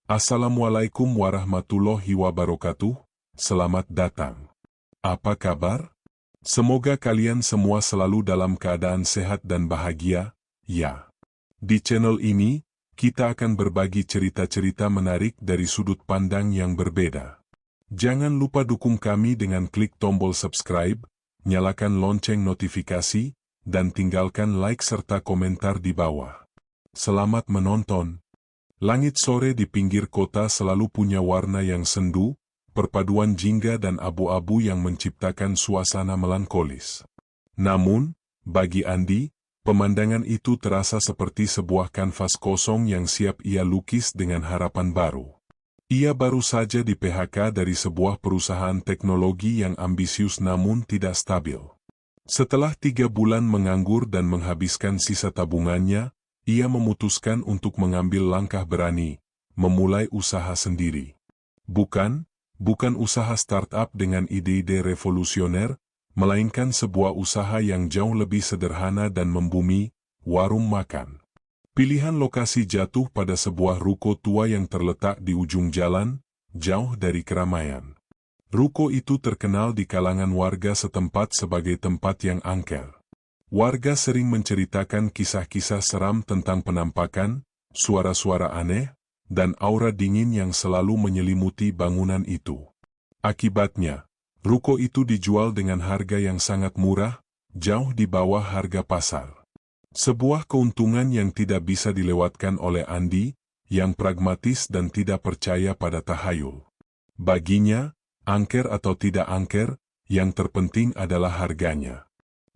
Assalamualaikum warahmatullahi wabarakatuh, selamat datang. Apa kabar? Semoga kalian semua selalu dalam keadaan sehat dan bahagia, ya. Di channel ini, kita akan berbagi cerita-cerita menarik dari sudut pandang yang berbeda. Jangan lupa dukung kami dengan klik tombol subscribe, nyalakan lonceng notifikasi, dan tinggalkan like serta komentar di bawah. Selamat menonton. Langit sore di pinggir kota selalu punya warna yang sendu, perpaduan jingga dan abu-abu yang menciptakan suasana melankolis. Namun, bagi Andi, pemandangan itu terasa seperti sebuah kanvas kosong yang siap ia lukis dengan harapan baru. Ia baru saja di PHK dari sebuah perusahaan teknologi yang ambisius namun tidak stabil. Setelah 3 bulan menganggur dan menghabiskan sisa tabungannya, ia memutuskan untuk mengambil langkah berani, memulai usaha sendiri. Bukan usaha startup dengan ide-ide revolusioner, melainkan sebuah usaha yang jauh lebih sederhana dan membumi, warung makan. Pilihan lokasi jatuh pada sebuah ruko tua yang terletak di ujung jalan, jauh dari keramaian. Ruko itu terkenal di kalangan warga setempat sebagai tempat yang angker. Warga sering menceritakan kisah-kisah seram tentang penampakan, suara-suara aneh, dan aura dingin yang selalu menyelimuti bangunan itu. Akibatnya, ruko itu dijual dengan harga yang sangat murah, jauh di bawah harga pasar. Sebuah keuntungan yang tidak bisa dilewatkan oleh Andi, yang pragmatis dan tidak percaya pada tahayul. Baginya, angker atau tidak angker, yang terpenting adalah harganya.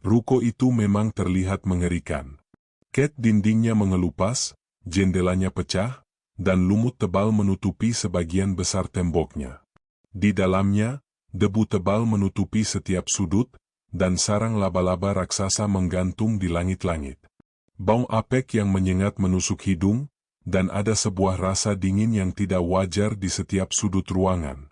Ruko itu memang terlihat mengerikan. Cat dindingnya mengelupas, jendelanya pecah, dan lumut tebal menutupi sebagian besar temboknya. Di dalamnya, debu tebal menutupi setiap sudut, dan sarang laba-laba raksasa menggantung di langit-langit. Bau apek yang menyengat menusuk hidung, dan ada sebuah rasa dingin yang tidak wajar di setiap sudut ruangan.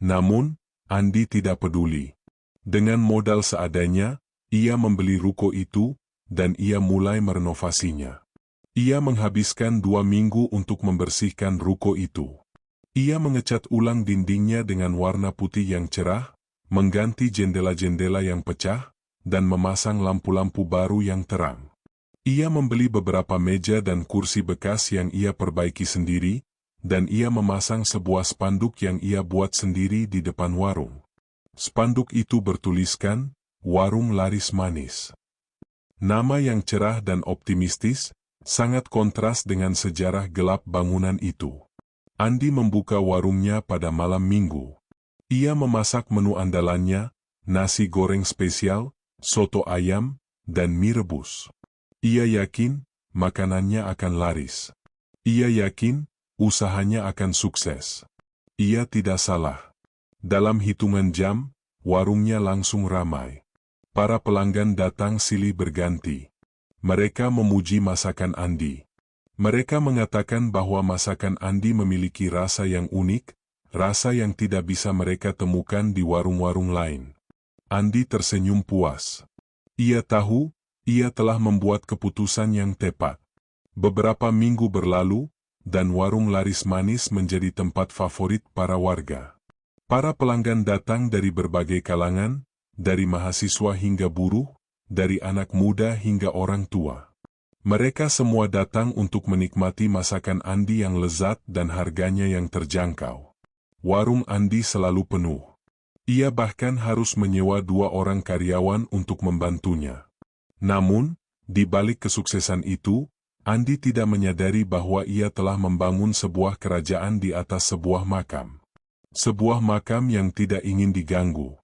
Namun, Andi tidak peduli. Dengan modal seadanya, ia membeli ruko itu, dan ia mulai merenovasinya. Ia menghabiskan 2 minggu untuk membersihkan ruko itu. Ia mengecat ulang dindingnya dengan warna putih yang cerah, mengganti jendela-jendela yang pecah, dan memasang lampu-lampu baru yang terang. Ia membeli beberapa meja dan kursi bekas yang ia perbaiki sendiri, dan ia memasang sebuah spanduk yang ia buat sendiri di depan warung. Spanduk itu bertuliskan, "Warung Laris Manis." Nama yang cerah dan optimistis, sangat kontras dengan sejarah gelap bangunan itu. Andi membuka warungnya pada malam minggu. Ia memasak menu andalannya, nasi goreng spesial, soto ayam, dan mie rebus. Ia yakin, makanannya akan laris. Ia yakin, usahanya akan sukses. Ia tidak salah. Dalam hitungan jam, warungnya langsung ramai. Para pelanggan datang silih berganti. Mereka memuji masakan Andi. Mereka mengatakan bahwa masakan Andi memiliki rasa yang unik, rasa yang tidak bisa mereka temukan di warung-warung lain. Andi tersenyum puas. Ia tahu, ia telah membuat keputusan yang tepat. Beberapa minggu berlalu, dan warung Laris Manis menjadi tempat favorit para warga. Para pelanggan datang dari berbagai kalangan, dari mahasiswa hingga buruh, dari anak muda hingga orang tua. Mereka semua datang untuk menikmati masakan Andi yang lezat dan harganya yang terjangkau. Warung Andi selalu penuh. Ia bahkan harus menyewa 2 orang karyawan untuk membantunya. Namun, di balik kesuksesan itu, Andi tidak menyadari bahwa ia telah membangun sebuah kerajaan di atas sebuah makam. Sebuah makam yang tidak ingin diganggu.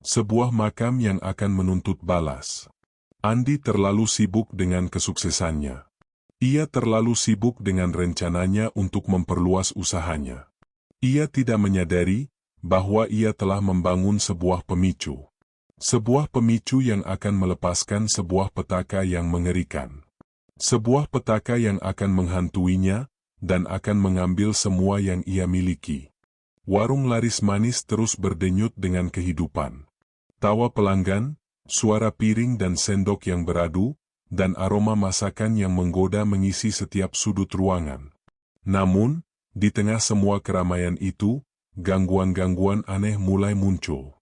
Sebuah makam yang akan menuntut balas. Andi terlalu sibuk dengan kesuksesannya. Ia terlalu sibuk dengan rencananya untuk memperluas usahanya. Ia tidak menyadari bahwa ia telah membangun sebuah pemicu. Sebuah pemicu yang akan melepaskan sebuah petaka yang mengerikan. Sebuah petaka yang akan menghantuinya, dan akan mengambil semua yang ia miliki. Warung Laris Manis terus berdenyut dengan kehidupan. Tawa pelanggan, suara piring dan sendok yang beradu, dan aroma masakan yang menggoda mengisi setiap sudut ruangan. Namun, Di tengah semua keramaian itu, gangguan-gangguan aneh mulai muncul.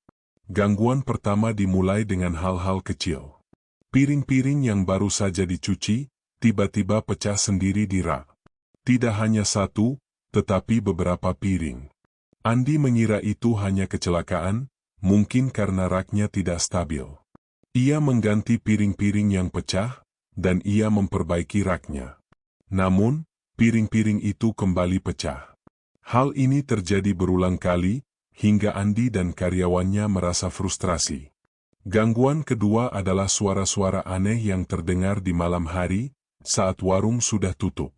Gangguan pertama dimulai dengan hal-hal kecil. Piring-piring yang baru saja dicuci, tiba-tiba pecah sendiri di rak. Tidak hanya satu, tetapi beberapa piring. Andi mengira itu hanya kecelakaan, mungkin karena raknya tidak stabil. Ia mengganti piring-piring yang pecah, dan ia memperbaiki raknya. Namun, piring-piring itu kembali pecah. Hal ini terjadi berulang kali, hingga Andi dan karyawannya merasa frustrasi. Gangguan kedua adalah suara-suara aneh yang terdengar di malam hari, saat warung sudah tutup.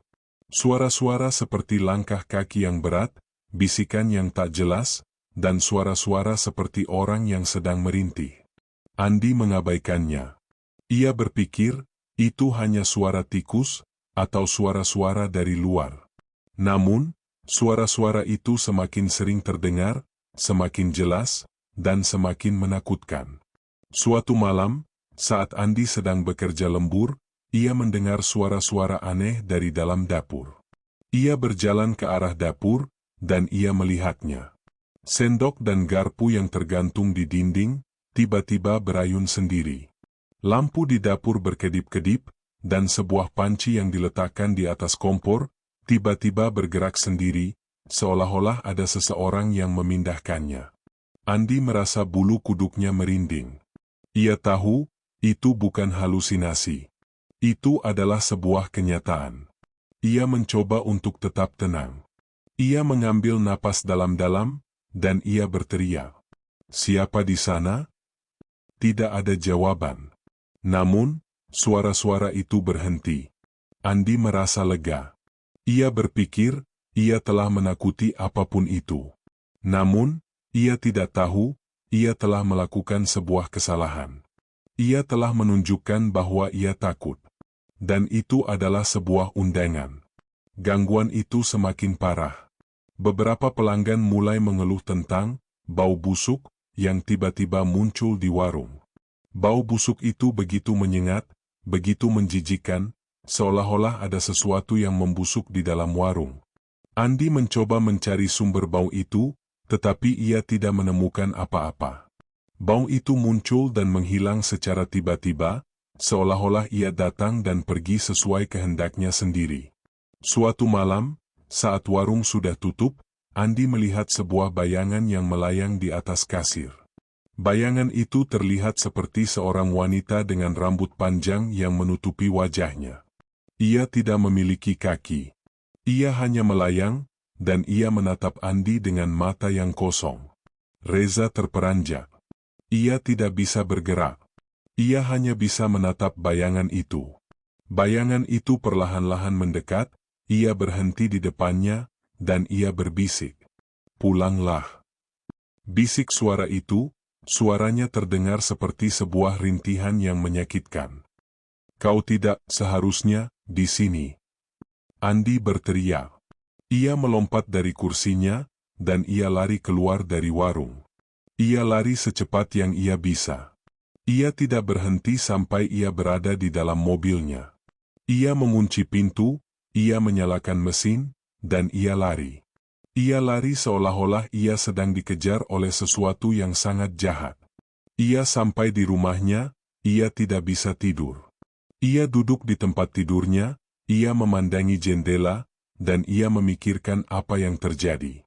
Suara-suara seperti langkah kaki yang berat, bisikan yang tak jelas, dan suara-suara seperti orang yang sedang merintih. Andi mengabaikannya. Ia berpikir, itu hanya suara tikus, atau suara-suara dari luar. Namun, suara-suara itu semakin sering terdengar, semakin jelas, dan semakin menakutkan. Suatu malam, saat Andi sedang bekerja lembur, ia mendengar suara-suara aneh dari dalam dapur. Ia berjalan ke arah dapur, dan ia melihatnya. Sendok dan garpu yang tergantung di dinding, tiba-tiba berayun sendiri. Lampu di dapur berkedip-kedip, dan sebuah panci yang diletakkan di atas kompor, tiba-tiba bergerak sendiri, seolah-olah ada seseorang yang memindahkannya. Andi merasa bulu kuduknya merinding. Ia tahu, itu bukan halusinasi. Itu adalah sebuah kenyataan. Ia mencoba untuk tetap tenang. Ia mengambil napas dalam-dalam, dan ia berteriak. "Siapa di sana?" Tidak ada jawaban. Namun, suara-suara itu berhenti. Andi merasa lega. Ia berpikir, ia telah menakuti apapun itu. Namun, ia tidak tahu, ia telah melakukan sebuah kesalahan. Ia telah menunjukkan bahwa ia takut. Dan itu adalah sebuah undangan. Gangguan itu semakin parah. Beberapa pelanggan mulai mengeluh tentang bau busuk yang tiba-tiba muncul di warung. Bau busuk itu begitu menyengat, begitu menjijikkan, seolah-olah ada sesuatu yang membusuk di dalam warung. Andi mencoba mencari sumber bau itu, tetapi ia tidak menemukan apa-apa. Bau itu muncul dan menghilang secara tiba-tiba, seolah-olah ia datang dan pergi sesuai kehendaknya sendiri. Suatu malam, saat warung sudah tutup, Andi melihat sebuah bayangan yang melayang di atas kasir. Bayangan itu terlihat seperti seorang wanita dengan rambut panjang yang menutupi wajahnya. Ia tidak memiliki kaki. Ia hanya melayang, dan ia menatap Andi dengan mata yang kosong. Reza terperanjak. Ia tidak bisa bergerak. Ia hanya bisa menatap bayangan itu. Bayangan itu perlahan-lahan mendekat, ia berhenti di depannya, dan ia berbisik. "Pulanglah." Bisik suara itu, suaranya terdengar seperti sebuah rintihan yang menyakitkan. "Kau tidak seharusnya di sini." Andi berteriak. Ia melompat dari kursinya, dan ia lari keluar dari warung. Ia lari secepat yang ia bisa. Ia tidak berhenti sampai ia berada di dalam mobilnya. Ia mengunci pintu, ia menyalakan mesin, dan ia lari. Ia lari seolah-olah ia sedang dikejar oleh sesuatu yang sangat jahat. Ia sampai di rumahnya, ia tidak bisa tidur. Ia duduk di tempat tidurnya, ia memandangi jendela, dan ia memikirkan apa yang terjadi.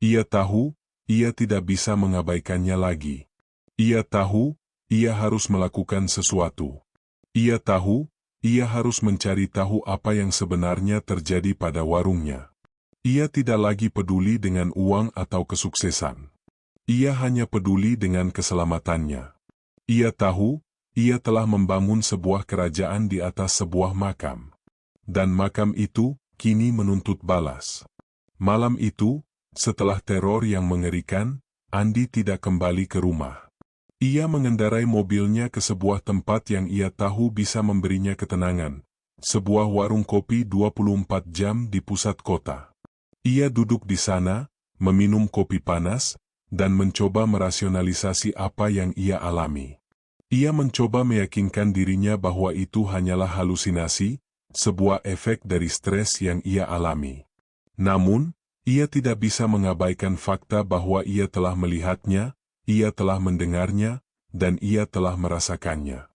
Ia tahu, ia tidak bisa mengabaikannya lagi. Ia tahu, ia harus melakukan sesuatu. Ia tahu, ia harus mencari tahu apa yang sebenarnya terjadi pada warungnya. Ia tidak lagi peduli dengan uang atau kesuksesan. Ia hanya peduli dengan keselamatannya. Ia tahu, ia telah membangun sebuah kerajaan di atas sebuah makam. Dan makam itu, kini menuntut balas. Malam itu, setelah teror yang mengerikan, Andi tidak kembali ke rumah. Ia mengendarai mobilnya ke sebuah tempat yang ia tahu bisa memberinya ketenangan. Sebuah warung kopi 24 jam di pusat kota. Ia duduk di sana, meminum kopi panas, dan mencoba merasionalisasi apa yang ia alami. Ia mencoba meyakinkan dirinya bahwa itu hanyalah halusinasi, sebuah efek dari stres yang ia alami. Namun, Ia tidak bisa mengabaikan fakta bahwa ia telah melihatnya, ia telah mendengarnya, dan ia telah merasakannya.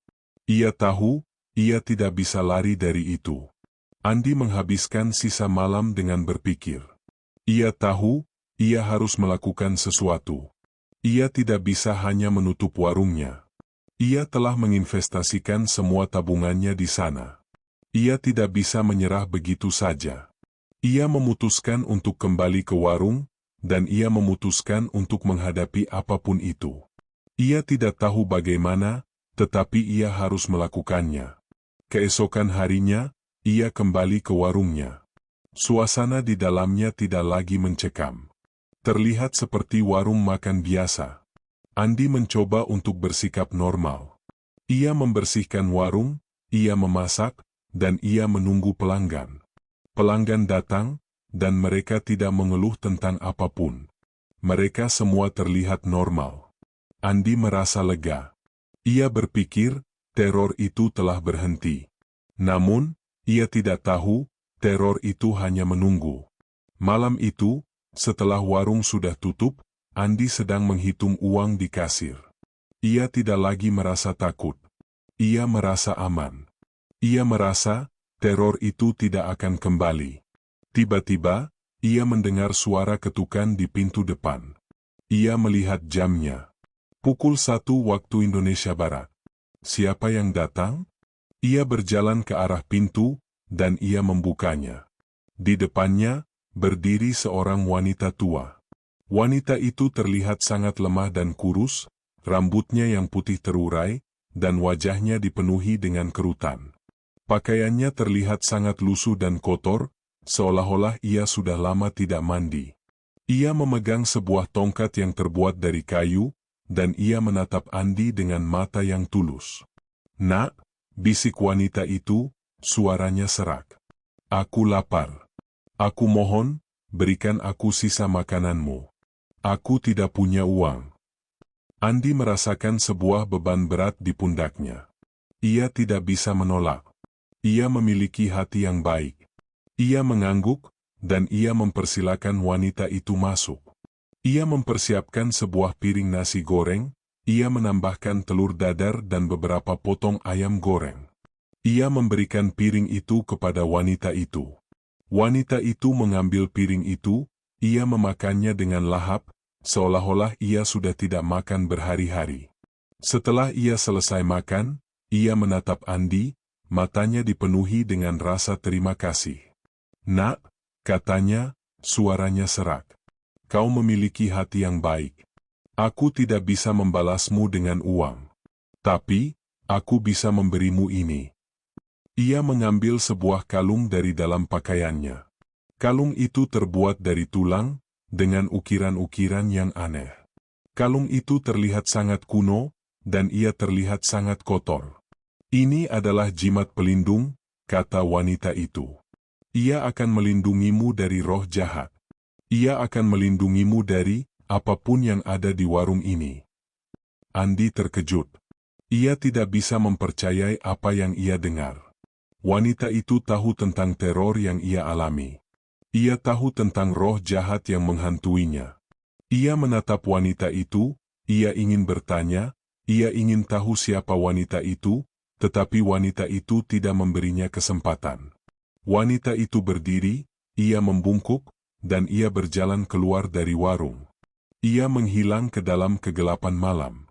Ia tahu, ia tidak bisa lari dari itu. Andi menghabiskan sisa malam dengan berpikir. Ia tahu, ia harus melakukan sesuatu. Ia tidak bisa hanya menutup warungnya. Ia telah menginvestasikan semua tabungannya di sana. Ia tidak bisa menyerah begitu saja. Ia memutuskan untuk kembali ke warung, dan ia memutuskan untuk menghadapi apapun itu. Ia tidak tahu bagaimana, tetapi ia harus melakukannya. Keesokan harinya, ia kembali ke warungnya. Suasana di dalamnya tidak lagi mencekam. Terlihat seperti warung makan biasa. Andi mencoba untuk bersikap normal. Ia membersihkan warung, ia memasak, dan ia menunggu pelanggan. Pelanggan datang, dan mereka tidak mengeluh tentang apapun. Mereka semua terlihat normal. Andi merasa lega. Ia berpikir, teror itu telah berhenti. Namun, ia tidak tahu, teror itu hanya menunggu. Malam itu, setelah warung sudah tutup, Andi sedang menghitung uang di kasir. Ia tidak lagi merasa takut. Ia merasa aman. Ia merasa, teror itu tidak akan kembali. Tiba-tiba, ia mendengar suara ketukan di pintu depan. Ia melihat jamnya. Pukul 1 waktu Indonesia Barat. Siapa yang datang? Ia berjalan ke arah pintu, dan ia membukanya. Di depannya, berdiri seorang wanita tua. Wanita itu terlihat sangat lemah dan kurus, rambutnya yang putih terurai, dan wajahnya dipenuhi dengan kerutan. Pakaiannya terlihat sangat lusuh dan kotor, seolah-olah ia sudah lama tidak mandi. Ia memegang sebuah tongkat yang terbuat dari kayu, dan ia menatap Andi dengan mata yang tulus. "Nak," bisik wanita itu, suaranya serak. "Aku lapar. Aku mohon, berikan aku sisa makananmu. Aku tidak punya uang." Andi merasakan sebuah beban berat di pundaknya. Ia tidak bisa menolak. Ia memiliki hati yang baik. Ia mengangguk, dan ia mempersilakan wanita itu masuk. Ia mempersiapkan sebuah piring nasi goreng, ia menambahkan telur dadar dan beberapa potong ayam goreng. Ia memberikan piring itu kepada wanita itu. Wanita itu mengambil piring itu, ia memakannya dengan lahap, seolah-olah ia sudah tidak makan berhari-hari. Setelah ia selesai makan, ia menatap Andi, matanya dipenuhi dengan rasa terima kasih. "Nak," katanya, suaranya serak. "Kau memiliki hati yang baik. Aku tidak bisa membalasmu dengan uang. Tapi, aku bisa memberimu ini." Ia mengambil sebuah kalung dari dalam pakaiannya. Kalung itu terbuat dari tulang, dengan ukiran-ukiran yang aneh. Kalung itu terlihat sangat kuno, dan ia terlihat sangat kotor. "Ini adalah jimat pelindung," kata wanita itu. "Ia akan melindungimu dari roh jahat. Ia akan melindungimu dari apapun yang ada di warung ini." Andi terkejut. Ia tidak bisa mempercayai apa yang ia dengar. Wanita itu tahu tentang teror yang ia alami. Ia tahu tentang roh jahat yang menghantuinya. Ia menatap wanita itu, ia ingin bertanya, ia ingin tahu siapa wanita itu, tetapi wanita itu tidak memberinya kesempatan. Wanita itu berdiri, ia membungkuk, dan ia berjalan keluar dari warung. Ia menghilang ke dalam kegelapan malam.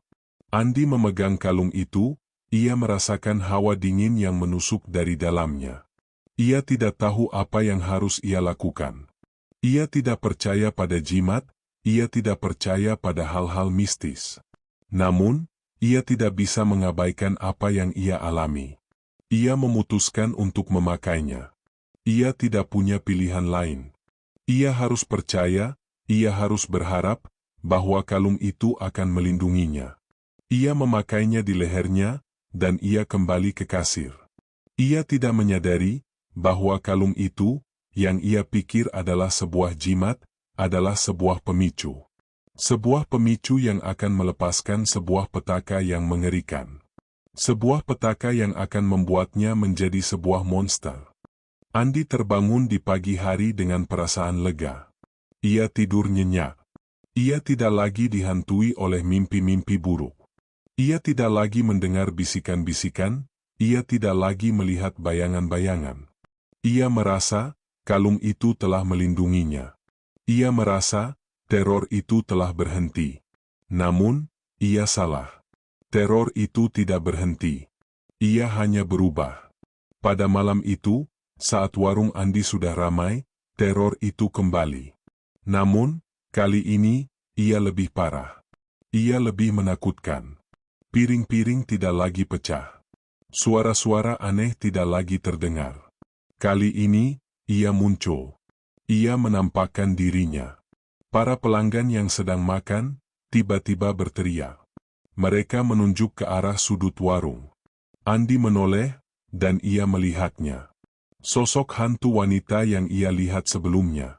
Andi memegang kalung itu, ia merasakan hawa dingin yang menusuk dari dalamnya. Ia tidak tahu apa yang harus ia lakukan. Ia tidak percaya pada jimat, ia tidak percaya pada hal-hal mistis. Namun, ia tidak bisa mengabaikan apa yang ia alami. Ia memutuskan untuk memakainya. Ia tidak punya pilihan lain. Ia harus percaya, ia harus berharap, bahwa kalung itu akan melindunginya. Ia memakainya di lehernya, dan ia kembali ke kasir. Ia tidak menyadari, bahwa kalung itu, yang ia pikir adalah sebuah jimat, adalah sebuah pemicu. Sebuah pemicu yang akan melepaskan sebuah petaka yang mengerikan. Sebuah petaka yang akan membuatnya menjadi sebuah monster. Andi terbangun di pagi hari dengan perasaan lega. Ia tidur nyenyak. Ia tidak lagi dihantui oleh mimpi-mimpi buruk. Ia tidak lagi mendengar bisikan-bisikan, ia tidak lagi melihat bayangan-bayangan. Ia merasa, kalung itu telah melindunginya. Ia merasa, teror itu telah berhenti. Namun, ia salah. Teror itu tidak berhenti. Ia hanya berubah. Pada malam itu, saat warung Andi sudah ramai, teror itu kembali. Namun, kali ini, ia lebih parah. Ia lebih menakutkan. Piring-piring tidak lagi pecah. Suara-suara aneh tidak lagi terdengar. Kali ini, ia muncul. Ia menampakkan dirinya. Para pelanggan yang sedang makan, tiba-tiba berteriak. Mereka menunjuk ke arah sudut warung. Andi menoleh, dan ia melihatnya. Sosok hantu wanita yang ia lihat sebelumnya.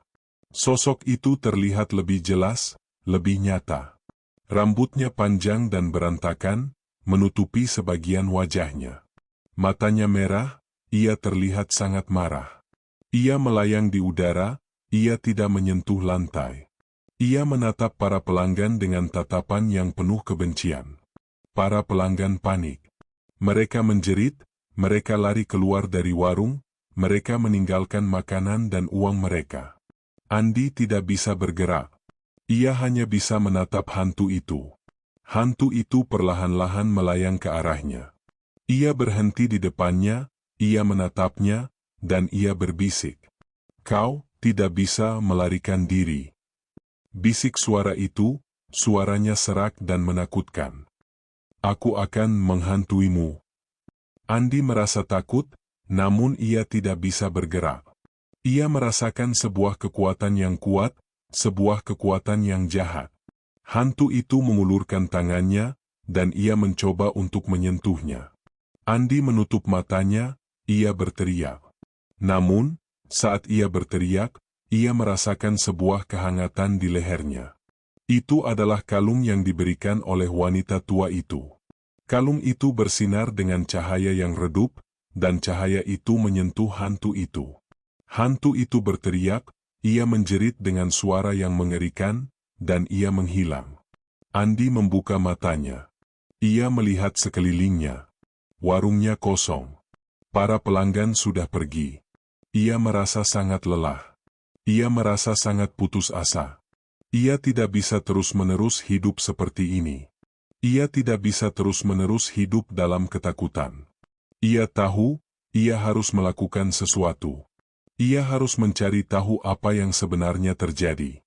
Sosok itu terlihat lebih jelas, lebih nyata. Rambutnya panjang dan berantakan, menutupi sebagian wajahnya. Matanya merah, ia terlihat sangat marah. Ia melayang di udara, ia tidak menyentuh lantai. Ia menatap para pelanggan dengan tatapan yang penuh kebencian. Para pelanggan panik. Mereka menjerit, mereka lari keluar dari warung, mereka meninggalkan makanan dan uang mereka. Andi tidak bisa bergerak. Ia hanya bisa menatap hantu itu. Hantu itu perlahan-lahan melayang ke arahnya. Ia berhenti di depannya, ia menatapnya, dan ia berbisik. "Kau tidak bisa melarikan diri." Bisik suara itu, suaranya serak dan menakutkan. "Aku akan menghantuimu." Andi merasa takut, namun ia tidak bisa bergerak. Ia merasakan sebuah kekuatan yang kuat, sebuah kekuatan yang jahat. Hantu itu mengulurkan tangannya, dan ia mencoba untuk menyentuhnya. Andi menutup matanya, ia berteriak. Namun, saat ia berteriak, ia merasakan sebuah kehangatan di lehernya. Itu adalah kalung yang diberikan oleh wanita tua itu. Kalung itu bersinar dengan cahaya yang redup, dan cahaya itu menyentuh hantu itu. Hantu itu berteriak, ia menjerit dengan suara yang mengerikan, dan ia menghilang. Andi membuka matanya. Ia melihat sekelilingnya. Warungnya kosong. Para pelanggan sudah pergi. Ia merasa sangat lelah. Ia merasa sangat putus asa. Ia tidak bisa terus-menerus hidup seperti ini. Ia tidak bisa terus-menerus hidup dalam ketakutan. Ia tahu, ia harus melakukan sesuatu. Ia harus mencari tahu apa yang sebenarnya terjadi.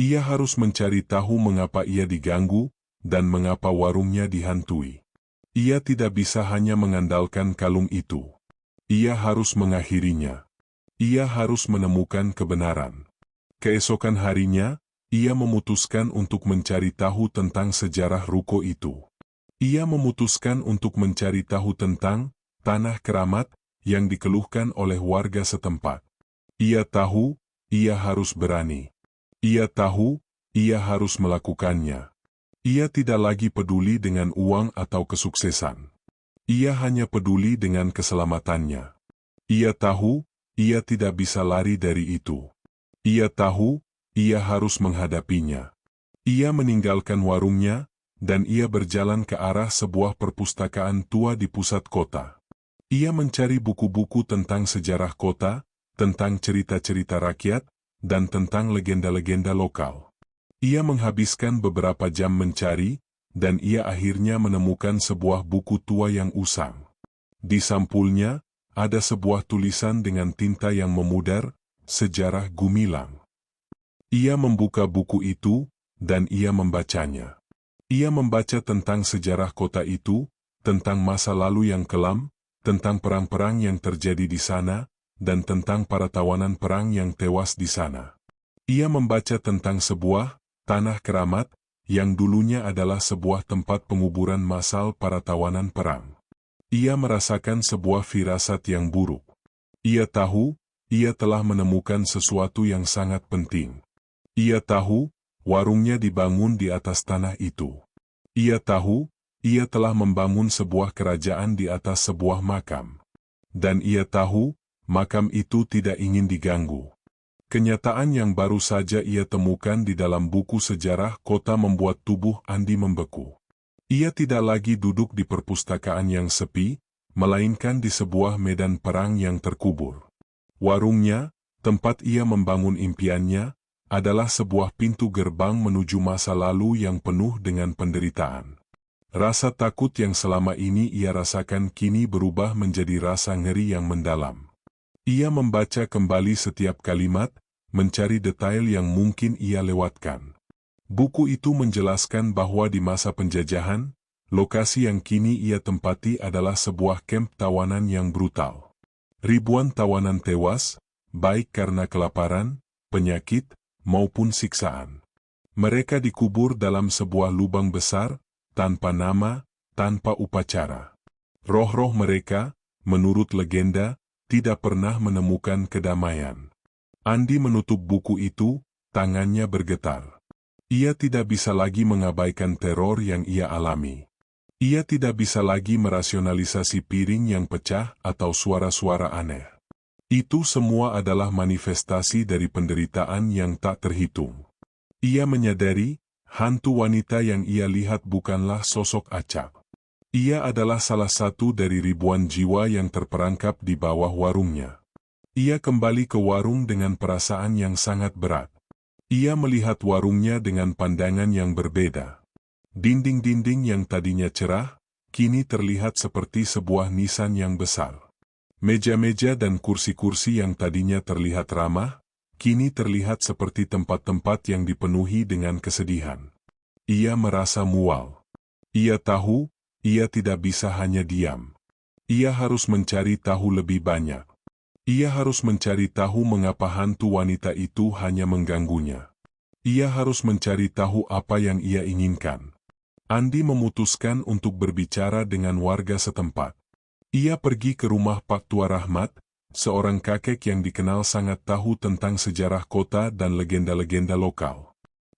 Ia harus mencari tahu mengapa ia diganggu, dan mengapa warungnya dihantui. Ia tidak bisa hanya mengandalkan kalung itu. Ia harus mengakhirinya. Ia harus menemukan kebenaran. Keesokan harinya, ia memutuskan untuk mencari tahu tentang sejarah ruko itu. Ia memutuskan untuk mencari tahu tentang tanah keramat yang dikeluhkan oleh warga setempat. Ia tahu, ia harus berani. Ia tahu, ia harus melakukannya. Ia tidak lagi peduli dengan uang atau kesuksesan. Ia hanya peduli dengan keselamatannya. Ia tahu, ia tidak bisa lari dari itu. Ia tahu, ia harus menghadapinya. Ia meninggalkan warungnya, dan ia berjalan ke arah sebuah perpustakaan tua di pusat kota. Ia mencari buku-buku tentang sejarah kota, tentang cerita-cerita rakyat, dan tentang legenda-legenda lokal. Ia menghabiskan beberapa jam mencari, dan ia akhirnya menemukan sebuah buku tua yang usang. Di sampulnya, ada sebuah tulisan dengan tinta yang memudar, Sejarah Gumilang. Ia membuka buku itu, dan ia membacanya. Ia membaca tentang sejarah kota itu, tentang masa lalu yang kelam, tentang perang-perang yang terjadi di sana, dan tentang para tawanan perang yang tewas di sana. Ia membaca tentang sebuah tanah keramat, yang dulunya adalah sebuah tempat penguburan massal para tawanan perang. Ia merasakan sebuah firasat yang buruk. Ia tahu, ia telah menemukan sesuatu yang sangat penting. Ia tahu, warungnya dibangun di atas tanah itu. Ia tahu, ia telah membangun sebuah kerajaan di atas sebuah makam. Dan ia tahu, makam itu tidak ingin diganggu. Kenyataan yang baru saja ia temukan di dalam buku sejarah kota membuat tubuh Andi membeku. Ia tidak lagi duduk di perpustakaan yang sepi, melainkan di sebuah medan perang yang terkubur. Warungnya, tempat ia membangun impiannya, adalah sebuah pintu gerbang menuju masa lalu yang penuh dengan penderitaan. Rasa takut yang selama ini ia rasakan kini berubah menjadi rasa ngeri yang mendalam. Ia membaca kembali setiap kalimat, mencari detail yang mungkin ia lewatkan. Buku itu menjelaskan bahwa di masa penjajahan, lokasi yang kini ia tempati adalah sebuah kamp tawanan yang brutal. Ribuan tawanan tewas, baik karena kelaparan, penyakit, maupun siksaan. Mereka dikubur dalam sebuah lubang besar, tanpa nama, tanpa upacara. Roh-roh mereka, menurut legenda, tidak pernah menemukan kedamaian. Andi menutup buku itu, tangannya bergetar. Ia tidak bisa lagi mengabaikan teror yang ia alami. Ia tidak bisa lagi merasionalisasi piring yang pecah atau suara-suara aneh. Itu semua adalah manifestasi dari penderitaan yang tak terhitung. Ia menyadari, hantu wanita yang ia lihat bukanlah sosok acak. Ia adalah salah satu dari ribuan jiwa yang terperangkap di bawah warungnya. Ia kembali ke warung dengan perasaan yang sangat berat. Ia melihat warungnya dengan pandangan yang berbeda. Dinding-dinding yang tadinya cerah, kini terlihat seperti sebuah nisan yang besar. Meja-meja dan kursi-kursi yang tadinya terlihat ramah, kini terlihat seperti tempat-tempat yang dipenuhi dengan kesedihan. Ia merasa mual. Ia tahu, ia tidak bisa hanya diam. Ia harus mencari tahu lebih banyak. Ia harus mencari tahu mengapa hantu wanita itu hanya mengganggunya. Ia harus mencari tahu apa yang ia inginkan. Andi memutuskan untuk berbicara dengan warga setempat. Ia pergi ke rumah Pak Tua Rahmat, seorang kakek yang dikenal sangat tahu tentang sejarah kota dan legenda-legenda lokal.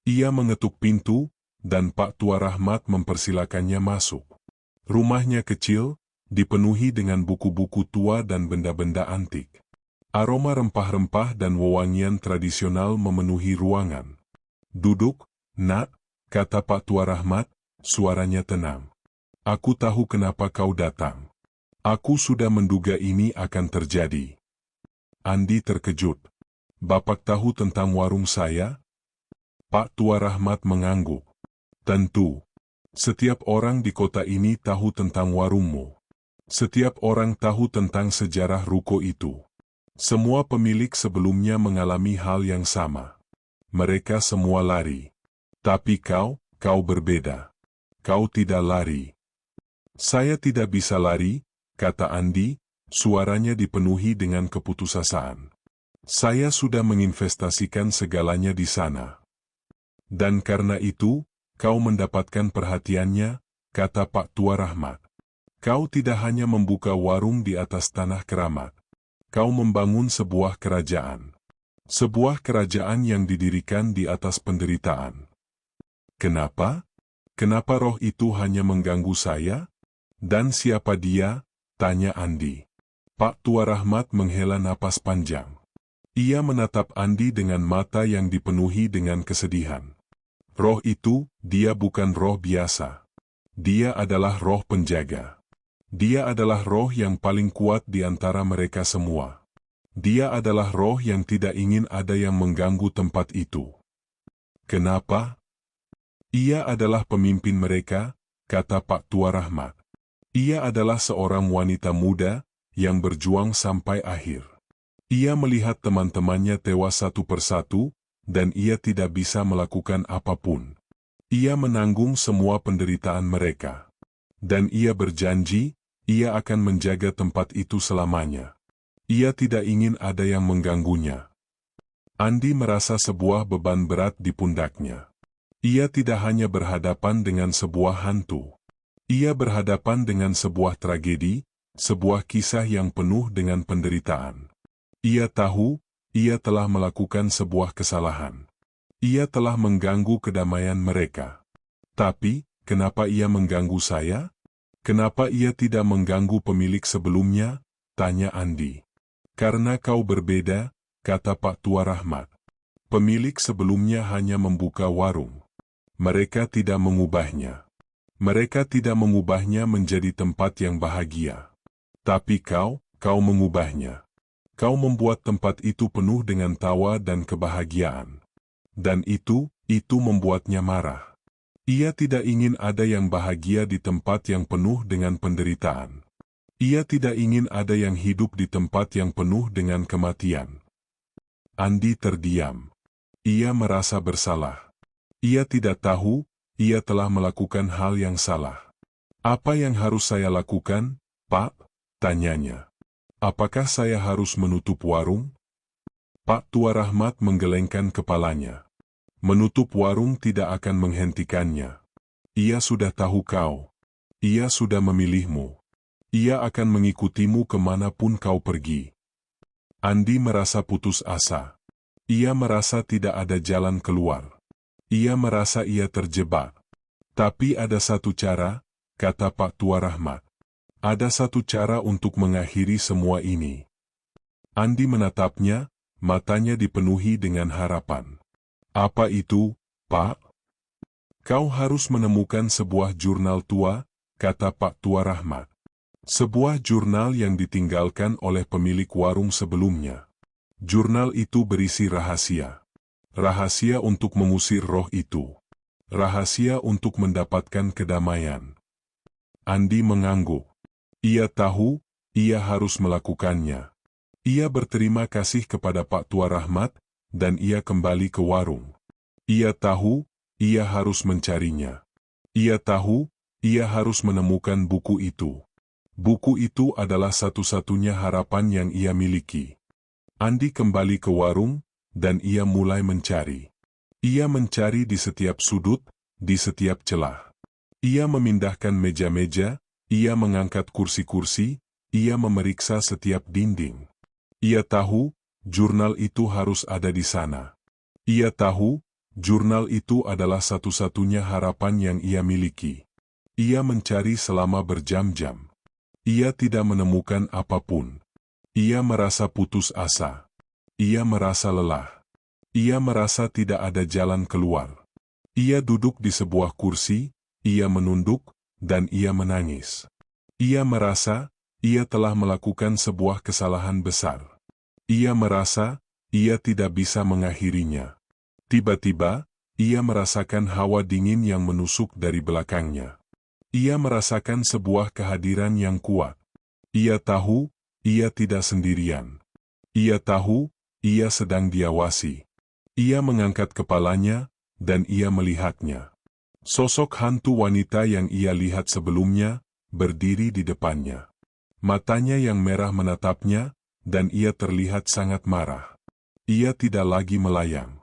Ia mengetuk pintu, dan Pak Tua Rahmat mempersilakannya masuk. Rumahnya kecil, dipenuhi dengan buku-buku tua dan benda-benda antik. Aroma rempah-rempah dan wewangian tradisional memenuhi ruangan. "Duduk, Nak," kata Pak Tua Rahmat, suaranya tenang. "Aku tahu kenapa kau datang. Aku sudah menduga ini akan terjadi." Andi terkejut. "Bapak tahu tentang warung saya?" Pak Tua Rahmat mengangguk. "Tentu. Setiap orang di kota ini tahu tentang warungmu. Setiap orang tahu tentang sejarah ruko itu. Semua pemilik sebelumnya mengalami hal yang sama. Mereka semua lari. Tapi kau berbeda. Kau tidak lari." "Saya tidak bisa lari," kata Andi, suaranya dipenuhi dengan keputusasaan. "Saya sudah menginvestasikan segalanya di sana." "Dan karena itu, kau mendapatkan perhatiannya," kata Pak Tua Rahmat. "Kau tidak hanya membuka warung di atas tanah keramat. Kau membangun sebuah kerajaan. Sebuah kerajaan yang didirikan di atas penderitaan." "Kenapa? Kenapa roh itu hanya mengganggu saya? Dan siapa dia?" tanya Andi. Pak Tua Rahmat menghela napas panjang. Ia menatap Andi dengan mata yang dipenuhi dengan kesedihan. "Roh itu, dia bukan roh biasa. Dia adalah roh penjaga. Dia adalah roh yang paling kuat di antara mereka semua. Dia adalah roh yang tidak ingin ada yang mengganggu tempat itu." "Kenapa?" "Ia adalah pemimpin mereka," kata Pak Tua Rahmat. "Ia adalah seorang wanita muda, yang berjuang sampai akhir. Ia melihat teman-temannya tewas satu persatu, dan ia tidak bisa melakukan apapun. Ia menanggung semua penderitaan mereka. Dan ia berjanji, ia akan menjaga tempat itu selamanya. Ia tidak ingin ada yang mengganggunya." Andi merasa sebuah beban berat di pundaknya. Ia tidak hanya berhadapan dengan sebuah hantu. Ia berhadapan dengan sebuah tragedi, sebuah kisah yang penuh dengan penderitaan. Ia tahu, ia telah melakukan sebuah kesalahan. Ia telah mengganggu kedamaian mereka. "Tapi, kenapa ia mengganggu saya? Kenapa ia tidak mengganggu pemilik sebelumnya?" tanya Andi. "Karena kau berbeda," kata Pak Tua Rahmat. Pemilik sebelumnya hanya membuka warung. Mereka tidak mengubahnya. Mereka tidak mengubahnya menjadi tempat yang bahagia. Tapi kau mengubahnya. Kau membuat tempat itu penuh dengan tawa dan kebahagiaan. Dan itu membuatnya marah. Ia tidak ingin ada yang bahagia di tempat yang penuh dengan penderitaan. Ia tidak ingin ada yang hidup di tempat yang penuh dengan kematian. Andi terdiam. Ia merasa bersalah. Ia tidak tahu, ia telah melakukan hal yang salah. Apa yang harus saya lakukan, Pak? Tanyanya. Apakah saya harus menutup warung? Pak Tua Rahmat menggelengkan kepalanya. Menutup warung tidak akan menghentikannya. Ia sudah tahu kau. Ia sudah memilihmu. Ia akan mengikutimu kemanapun kau pergi. Andi merasa putus asa. Ia merasa tidak ada jalan keluar. Ia merasa ia terjebak. Tapi ada satu cara, kata Pak Tua Rahmat. Ada satu cara untuk mengakhiri semua ini. Andi menatapnya, matanya dipenuhi dengan harapan. Apa itu, Pak? Kau harus menemukan sebuah jurnal tua, kata Pak Tua Rahmat. Sebuah jurnal yang ditinggalkan oleh pemilik warung sebelumnya. Jurnal itu berisi rahasia. Rahasia untuk mengusir roh itu. Rahasia untuk mendapatkan kedamaian. Andi mengangguk. Ia tahu, ia harus melakukannya. Ia berterima kasih kepada Pak Tua Rahmat, dan ia kembali ke warung. Ia tahu, ia harus mencarinya. Ia tahu, ia harus menemukan buku itu. Buku itu adalah satu-satunya harapan yang ia miliki. Andi kembali ke warung, dan ia mulai mencari. Ia mencari di setiap sudut, di setiap celah. Ia memindahkan meja-meja, ia mengangkat kursi-kursi, ia memeriksa setiap dinding. Ia tahu, jurnal itu harus ada di sana. Ia tahu, jurnal itu adalah satu-satunya harapan yang ia miliki. Ia mencari selama berjam-jam. Ia tidak menemukan apapun. Ia merasa putus asa. Ia merasa lelah. Ia merasa tidak ada jalan keluar. Ia duduk di sebuah kursi, ia menunduk, dan ia menangis. Ia merasa, ia telah melakukan sebuah kesalahan besar. Ia merasa, ia tidak bisa mengakhirinya. Tiba-tiba, ia merasakan hawa dingin yang menusuk dari belakangnya. Ia merasakan sebuah kehadiran yang kuat. Ia tahu, ia tidak sendirian. Ia tahu, ia sedang diawasi. Ia mengangkat kepalanya, dan ia melihatnya. Sosok hantu wanita yang ia lihat sebelumnya, berdiri di depannya. Matanya yang merah menatapnya, dan ia terlihat sangat marah. Ia tidak lagi melayang.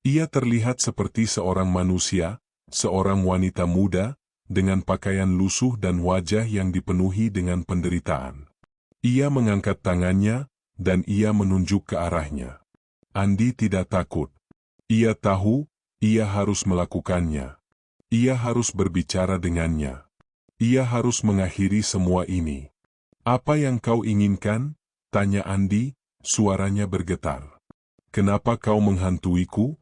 Ia terlihat seperti seorang manusia, seorang wanita muda, dengan pakaian lusuh dan wajah yang dipenuhi dengan penderitaan. Ia mengangkat tangannya, dan ia menunjuk ke arahnya. Andi tidak takut. Ia tahu, ia harus melakukannya. Ia harus berbicara dengannya. Ia harus mengakhiri semua ini. Apa yang kau inginkan? Tanya Andi, suaranya bergetar. Kenapa kau menghantuiku?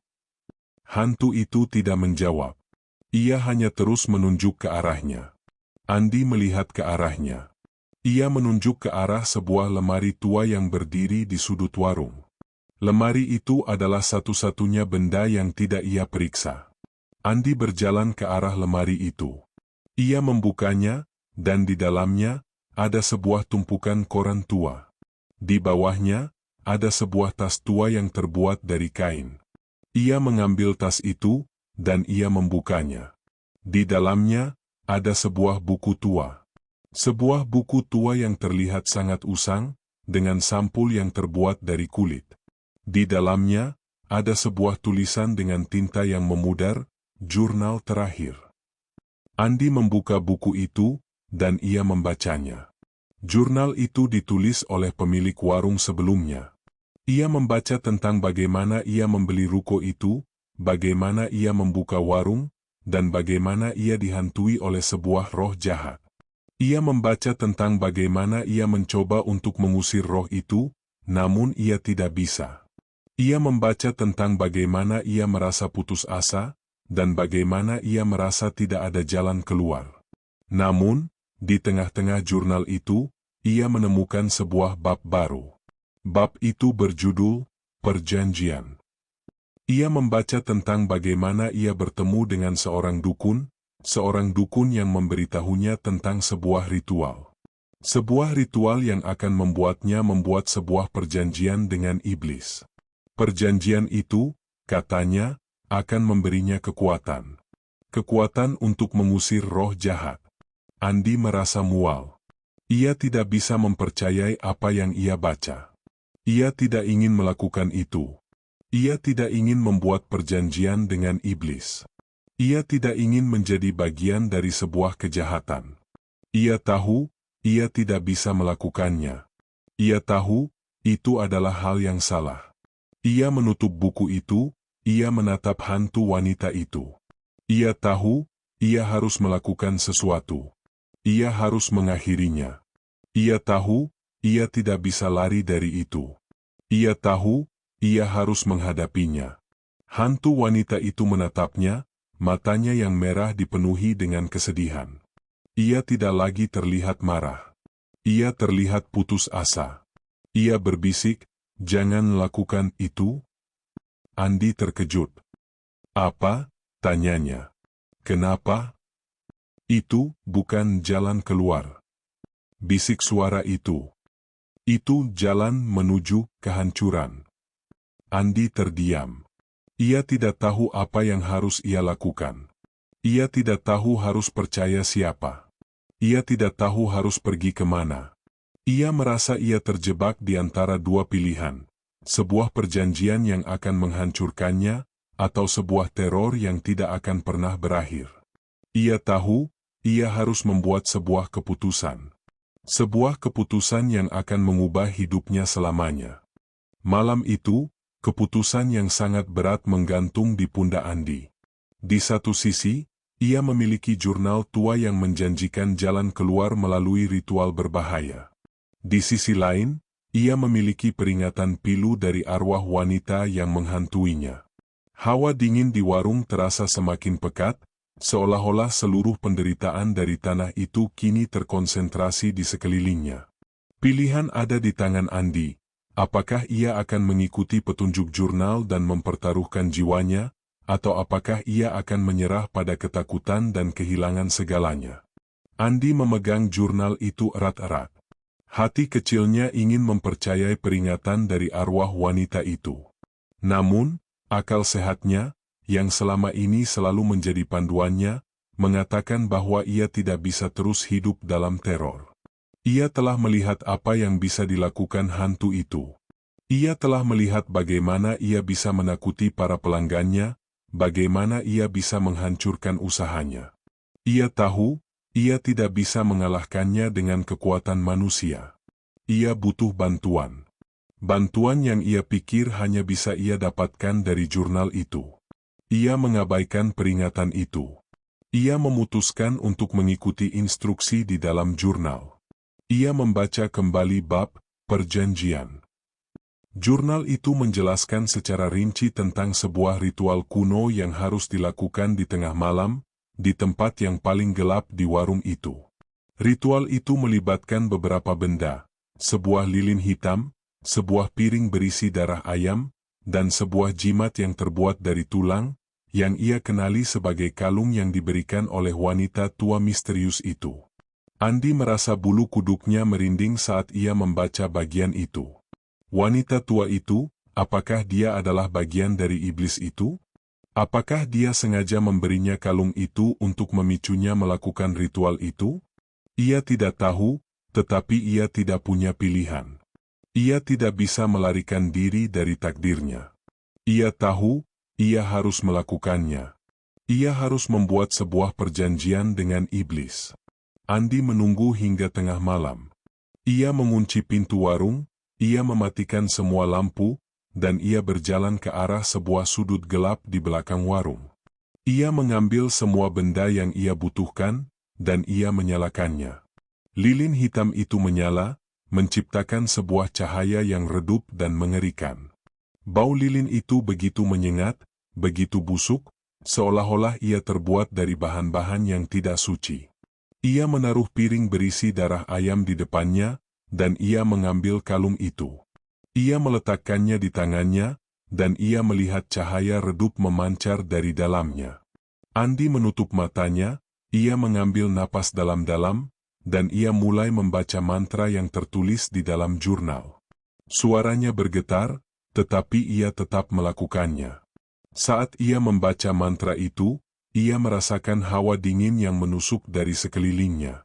Hantu itu tidak menjawab. Ia hanya terus menunjuk ke arahnya. Andi melihat ke arahnya. Ia menunjuk ke arah sebuah lemari tua yang berdiri di sudut warung. Lemari itu adalah satu-satunya benda yang tidak ia periksa. Andi berjalan ke arah lemari itu. Ia membukanya, dan di dalamnya, ada sebuah tumpukan koran tua. Di bawahnya, ada sebuah tas tua yang terbuat dari kain. Ia mengambil tas itu, dan ia membukanya. Di dalamnya, ada sebuah buku tua. Sebuah buku tua yang terlihat sangat usang, dengan sampul yang terbuat dari kulit. Di dalamnya, ada sebuah tulisan dengan tinta yang memudar, jurnal terakhir. Andi membuka buku itu, dan ia membacanya. Jurnal itu ditulis oleh pemilik warung sebelumnya. Ia membaca tentang bagaimana ia membeli ruko itu, bagaimana ia membuka warung, dan bagaimana ia dihantui oleh sebuah roh jahat. Ia membaca tentang bagaimana ia mencoba untuk mengusir roh itu, namun ia tidak bisa. Ia membaca tentang bagaimana ia merasa putus asa, dan bagaimana ia merasa tidak ada jalan keluar. Namun, di tengah-tengah jurnal itu, ia menemukan sebuah bab baru. Bab itu berjudul Perjanjian. Ia membaca tentang bagaimana ia bertemu dengan seorang dukun yang memberitahunya tentang sebuah ritual. Sebuah ritual yang akan membuatnya membuat sebuah perjanjian dengan iblis. Perjanjian itu, katanya, akan memberinya kekuatan. Kekuatan untuk mengusir roh jahat. Andi merasa mual. Ia tidak bisa mempercayai apa yang ia baca. Ia tidak ingin melakukan itu. Ia tidak ingin membuat perjanjian dengan iblis. Ia tidak ingin menjadi bagian dari sebuah kejahatan. Ia tahu, ia tidak bisa melakukannya. Ia tahu, itu adalah hal yang salah. Ia menutup buku itu, ia menatap hantu wanita itu. Ia tahu, ia harus melakukan sesuatu. Ia harus mengakhirinya. Ia tahu, ia tidak bisa lari dari itu. Ia tahu, ia harus menghadapinya. Hantu wanita itu menatapnya, matanya yang merah dipenuhi dengan kesedihan. Ia tidak lagi terlihat marah. Ia terlihat putus asa. Ia berbisik, "Jangan lakukan itu." Andi terkejut. "Apa?" tanyanya. "Kenapa?" "Itu bukan jalan keluar," bisik suara itu. "Itu jalan menuju kehancuran." Andi terdiam. Ia tidak tahu apa yang harus ia lakukan. Ia tidak tahu harus percaya siapa. Ia tidak tahu harus pergi kemana. Ia merasa ia terjebak di antara dua pilihan, sebuah perjanjian yang akan menghancurkannya, atau sebuah teror yang tidak akan pernah berakhir. Ia tahu, ia harus membuat sebuah keputusan. Sebuah keputusan yang akan mengubah hidupnya selamanya. Malam itu, keputusan yang sangat berat menggantung di pundak Andi. Di satu sisi, ia memiliki jurnal tua yang menjanjikan jalan keluar melalui ritual berbahaya. Di sisi lain, ia memiliki peringatan pilu dari arwah wanita yang menghantuinya. Hawa dingin di warung terasa semakin pekat, seolah-olah seluruh penderitaan dari tanah itu kini terkonsentrasi di sekelilingnya. Pilihan ada di tangan Andi. Apakah ia akan mengikuti petunjuk jurnal dan mempertaruhkan jiwanya, atau apakah ia akan menyerah pada ketakutan dan kehilangan segalanya? Andi memegang jurnal itu erat-erat. Hati kecilnya ingin mempercayai peringatan dari arwah wanita itu. Namun, akal sehatnya, yang selama ini selalu menjadi panduannya, mengatakan bahwa ia tidak bisa terus hidup dalam teror. Ia telah melihat apa yang bisa dilakukan hantu itu. Ia telah melihat bagaimana ia bisa menakuti para pelanggannya, bagaimana ia bisa menghancurkan usahanya. Ia tahu, ia tidak bisa mengalahkannya dengan kekuatan manusia. Ia butuh bantuan. Bantuan yang ia pikir hanya bisa ia dapatkan dari jurnal itu. Ia mengabaikan peringatan itu. Ia memutuskan untuk mengikuti instruksi di dalam jurnal. Ia membaca kembali bab Perjanjian. Jurnal itu menjelaskan secara rinci tentang sebuah ritual kuno yang harus dilakukan di tengah malam, di tempat yang paling gelap di warung itu. Ritual itu melibatkan beberapa benda, sebuah lilin hitam, sebuah piring berisi darah ayam, dan sebuah jimat yang terbuat dari tulang, yang ia kenali sebagai kalung yang diberikan oleh wanita tua misterius itu. Andi merasa bulu kuduknya merinding saat ia membaca bagian itu. Wanita tua itu, apakah dia adalah bagian dari iblis itu? Apakah dia sengaja memberinya kalung itu untuk memicunya melakukan ritual itu? Ia tidak tahu, tetapi ia tidak punya pilihan. Ia tidak bisa melarikan diri dari takdirnya. Ia tahu, ia harus melakukannya. Ia harus membuat sebuah perjanjian dengan iblis. Andi menunggu hingga tengah malam. Ia mengunci pintu warung, ia mematikan semua lampu, dan ia berjalan ke arah sebuah sudut gelap di belakang warung. Ia mengambil semua benda yang ia butuhkan, dan ia menyalakannya. Lilin hitam itu menyala, menciptakan sebuah cahaya yang redup dan mengerikan. Bau lilin itu begitu menyengat, begitu busuk, seolah-olah ia terbuat dari bahan-bahan yang tidak suci. Ia menaruh piring berisi darah ayam di depannya, dan ia mengambil kalung itu. Ia meletakkannya di tangannya, dan ia melihat cahaya redup memancar dari dalamnya. Andi menutup matanya, ia mengambil napas dalam-dalam, dan ia mulai membaca mantra yang tertulis di dalam jurnal. Suaranya bergetar, tetapi ia tetap melakukannya. Saat ia membaca mantra itu, ia merasakan hawa dingin yang menusuk dari sekelilingnya.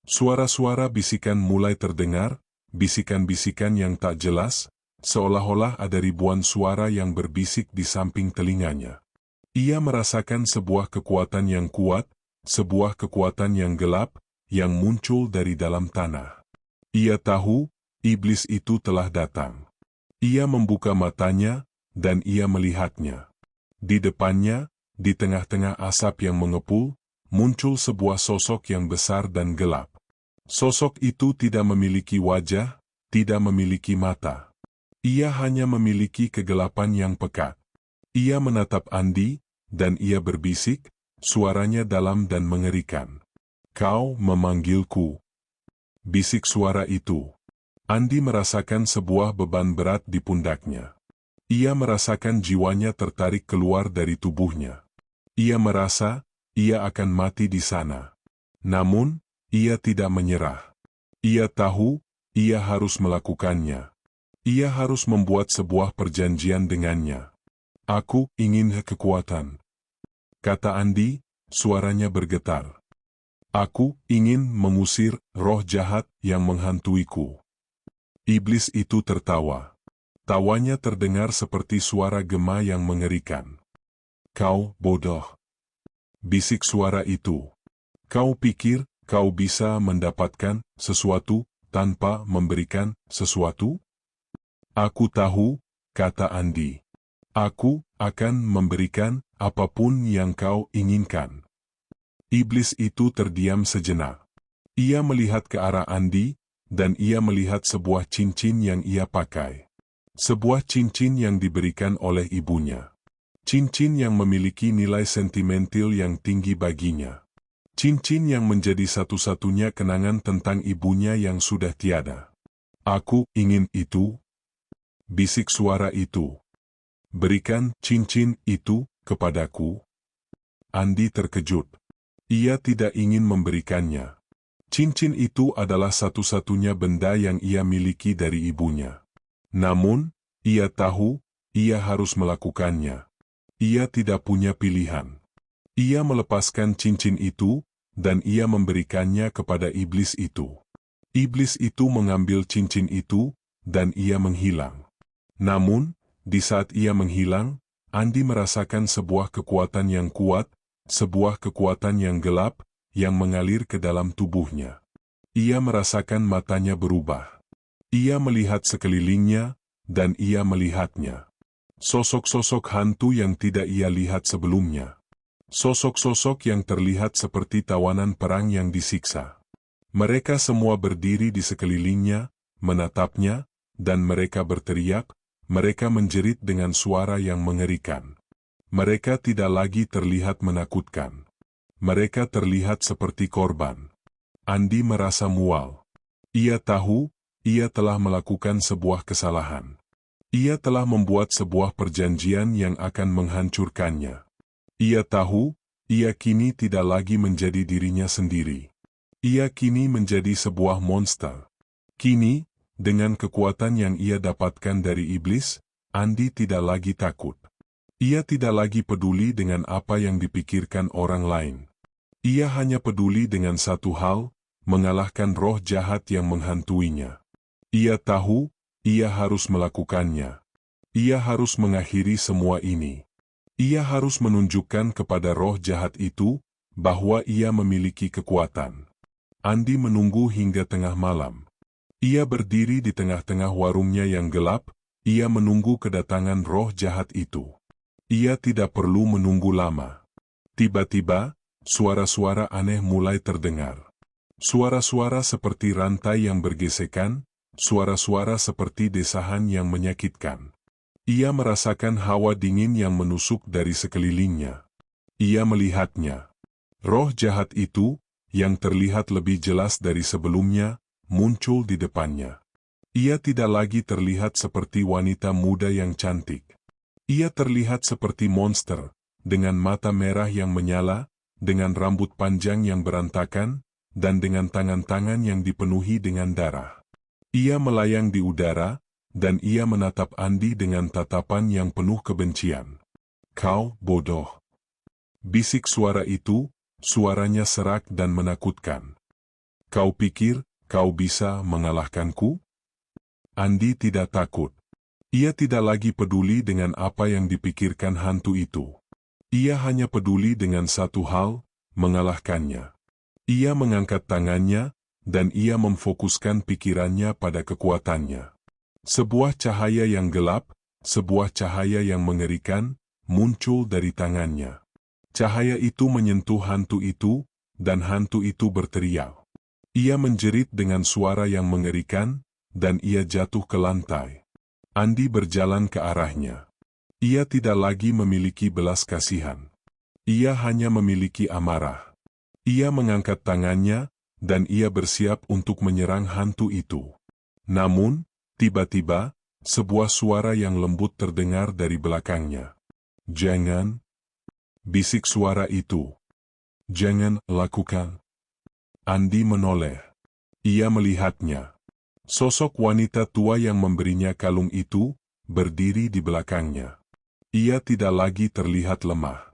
Suara-suara bisikan mulai terdengar, bisikan-bisikan yang tak jelas, seolah-olah ada ribuan suara yang berbisik di samping telinganya. Ia merasakan sebuah kekuatan yang kuat, sebuah kekuatan yang gelap, yang muncul dari dalam tanah. Ia tahu, iblis itu telah datang. Ia membuka matanya, dan ia melihatnya. Di depannya, di tengah-tengah asap yang mengepul, muncul sebuah sosok yang besar dan gelap. Sosok itu tidak memiliki wajah, tidak memiliki mata. Ia hanya memiliki kegelapan yang pekat. Ia menatap Andi, dan ia berbisik, suaranya dalam dan mengerikan. "Kau memanggilku," bisik suara itu. Andi merasakan sebuah beban berat di pundaknya. Ia merasakan jiwanya tertarik keluar dari tubuhnya. Ia merasa, ia akan mati di sana. Namun, ia tidak menyerah. Ia tahu, ia harus melakukannya. Ia harus membuat sebuah perjanjian dengannya. "Aku ingin kekuatan," kata Andi, suaranya bergetar. "Aku ingin mengusir roh jahat yang menghantuiku." Iblis itu tertawa. Tawanya terdengar seperti suara gema yang mengerikan. "Kau bodoh," bisik suara itu. "Kau pikir kau bisa mendapatkan sesuatu tanpa memberikan sesuatu?" "Aku tahu," kata Andi. "Aku akan memberikan apapun yang kau inginkan." Iblis itu terdiam sejenak. Ia melihat ke arah Andi, dan ia melihat sebuah cincin yang ia pakai. Sebuah cincin yang diberikan oleh ibunya. Cincin yang memiliki nilai sentimental yang tinggi baginya. Cincin yang menjadi satu-satunya kenangan tentang ibunya yang sudah tiada. "Aku ingin itu," bisik suara itu. "Berikan cincin itu kepadaku." Andi terkejut. Ia tidak ingin memberikannya. Cincin itu adalah satu-satunya benda yang ia miliki dari ibunya. Namun, ia tahu, ia harus melakukannya. Ia tidak punya pilihan. Ia melepaskan cincin itu, dan ia memberikannya kepada iblis itu. Iblis itu mengambil cincin itu, dan ia menghilang. Namun, di saat ia menghilang, Andi merasakan sebuah kekuatan yang kuat, sebuah kekuatan yang gelap, yang mengalir ke dalam tubuhnya. Ia merasakan matanya berubah. Ia melihat sekelilingnya, dan ia melihatnya. Sosok-sosok hantu yang tidak ia lihat sebelumnya. Sosok-sosok yang terlihat seperti tawanan perang yang disiksa. Mereka semua berdiri di sekelilingnya, menatapnya, dan mereka berteriak, mereka menjerit dengan suara yang mengerikan. Mereka tidak lagi terlihat menakutkan. Mereka terlihat seperti korban. Andi merasa mual. Ia tahu, ia telah melakukan sebuah kesalahan. Ia telah membuat sebuah perjanjian yang akan menghancurkannya. Ia tahu, ia kini tidak lagi menjadi dirinya sendiri. Ia kini menjadi sebuah monster. Kini, dengan kekuatan yang ia dapatkan dari iblis, Andi tidak lagi takut. Ia tidak lagi peduli dengan apa yang dipikirkan orang lain. Ia hanya peduli dengan satu hal, mengalahkan roh jahat yang menghantuinya. Ia tahu, ia harus melakukannya. Ia harus mengakhiri semua ini. Ia harus menunjukkan kepada roh jahat itu, bahwa ia memiliki kekuatan. Andi menunggu hingga tengah malam. Ia berdiri di tengah-tengah warungnya yang gelap, ia menunggu kedatangan roh jahat itu. Ia tidak perlu menunggu lama. Tiba-tiba, suara-suara aneh mulai terdengar. Suara-suara seperti rantai yang bergesekan, suara-suara seperti desahan yang menyakitkan. Ia merasakan hawa dingin yang menusuk dari sekelilingnya. Ia melihatnya. Roh jahat itu, yang terlihat lebih jelas dari sebelumnya, muncul di depannya. Ia tidak lagi terlihat seperti wanita muda yang cantik. Ia terlihat seperti monster, dengan mata merah yang menyala, dengan rambut panjang yang berantakan, dan dengan tangan-tangan yang dipenuhi dengan darah. Ia melayang di udara, dan ia menatap Andi dengan tatapan yang penuh kebencian. "Kau bodoh!" Bisik suara itu, suaranya serak dan menakutkan. "Kau pikir, kau bisa mengalahkanku?" Andi tidak takut. Ia tidak lagi peduli dengan apa yang dipikirkan hantu itu. Ia hanya peduli dengan satu hal, mengalahkannya. Ia mengangkat tangannya, dan ia memfokuskan pikirannya pada kekuatannya. Sebuah cahaya yang gelap, sebuah cahaya yang mengerikan, muncul dari tangannya. Cahaya itu menyentuh hantu itu, dan hantu itu berteriak. Ia menjerit dengan suara yang mengerikan, dan ia jatuh ke lantai. Andi berjalan ke arahnya. Ia tidak lagi memiliki belas kasihan. Ia hanya memiliki amarah. Ia mengangkat tangannya, dan ia bersiap untuk menyerang hantu itu. Namun, tiba-tiba, sebuah suara yang lembut terdengar dari belakangnya. "Jangan!" bisik suara itu. "Jangan lakukan." Andi menoleh. Ia melihatnya. Sosok wanita tua yang memberinya kalung itu, berdiri di belakangnya. Ia tidak lagi terlihat lemah.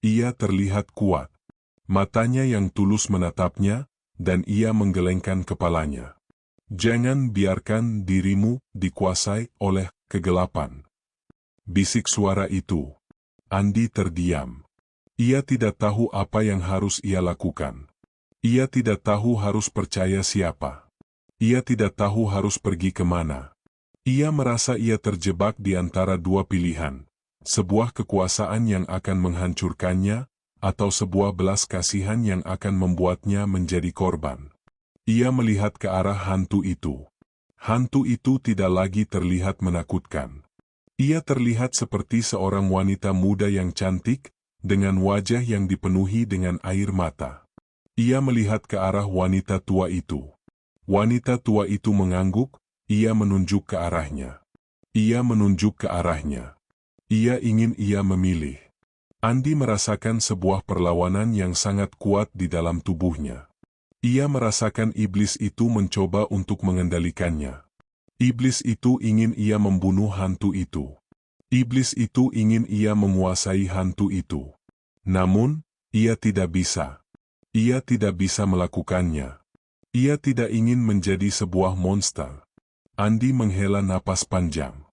Ia terlihat kuat. Matanya yang tulus menatapnya, dan ia menggelengkan kepalanya. "Jangan biarkan dirimu dikuasai oleh kegelapan." bisik suara itu. Andi terdiam. Ia tidak tahu apa yang harus ia lakukan. Ia tidak tahu harus percaya siapa. Ia tidak tahu harus pergi kemana. Ia merasa ia terjebak di antara dua pilihan. Sebuah kekuasaan yang akan menghancurkannya, atau sebuah belas kasihan yang akan membuatnya menjadi korban. Ia melihat ke arah hantu itu. Hantu itu tidak lagi terlihat menakutkan. Ia terlihat seperti seorang wanita muda yang cantik, dengan wajah yang dipenuhi dengan air mata. Ia melihat ke arah wanita tua itu. Wanita tua itu mengangguk, ia menunjuk ke arahnya. Ia menunjuk ke arahnya. Ia ingin ia memilih. Andi merasakan sebuah perlawanan yang sangat kuat di dalam tubuhnya. Ia merasakan iblis itu mencoba untuk mengendalikannya. Iblis itu ingin ia membunuh hantu itu. Iblis itu ingin ia menguasai hantu itu. Namun, ia tidak bisa. Ia tidak bisa melakukannya. Ia tidak ingin menjadi sebuah monster. Andi menghela napas panjang.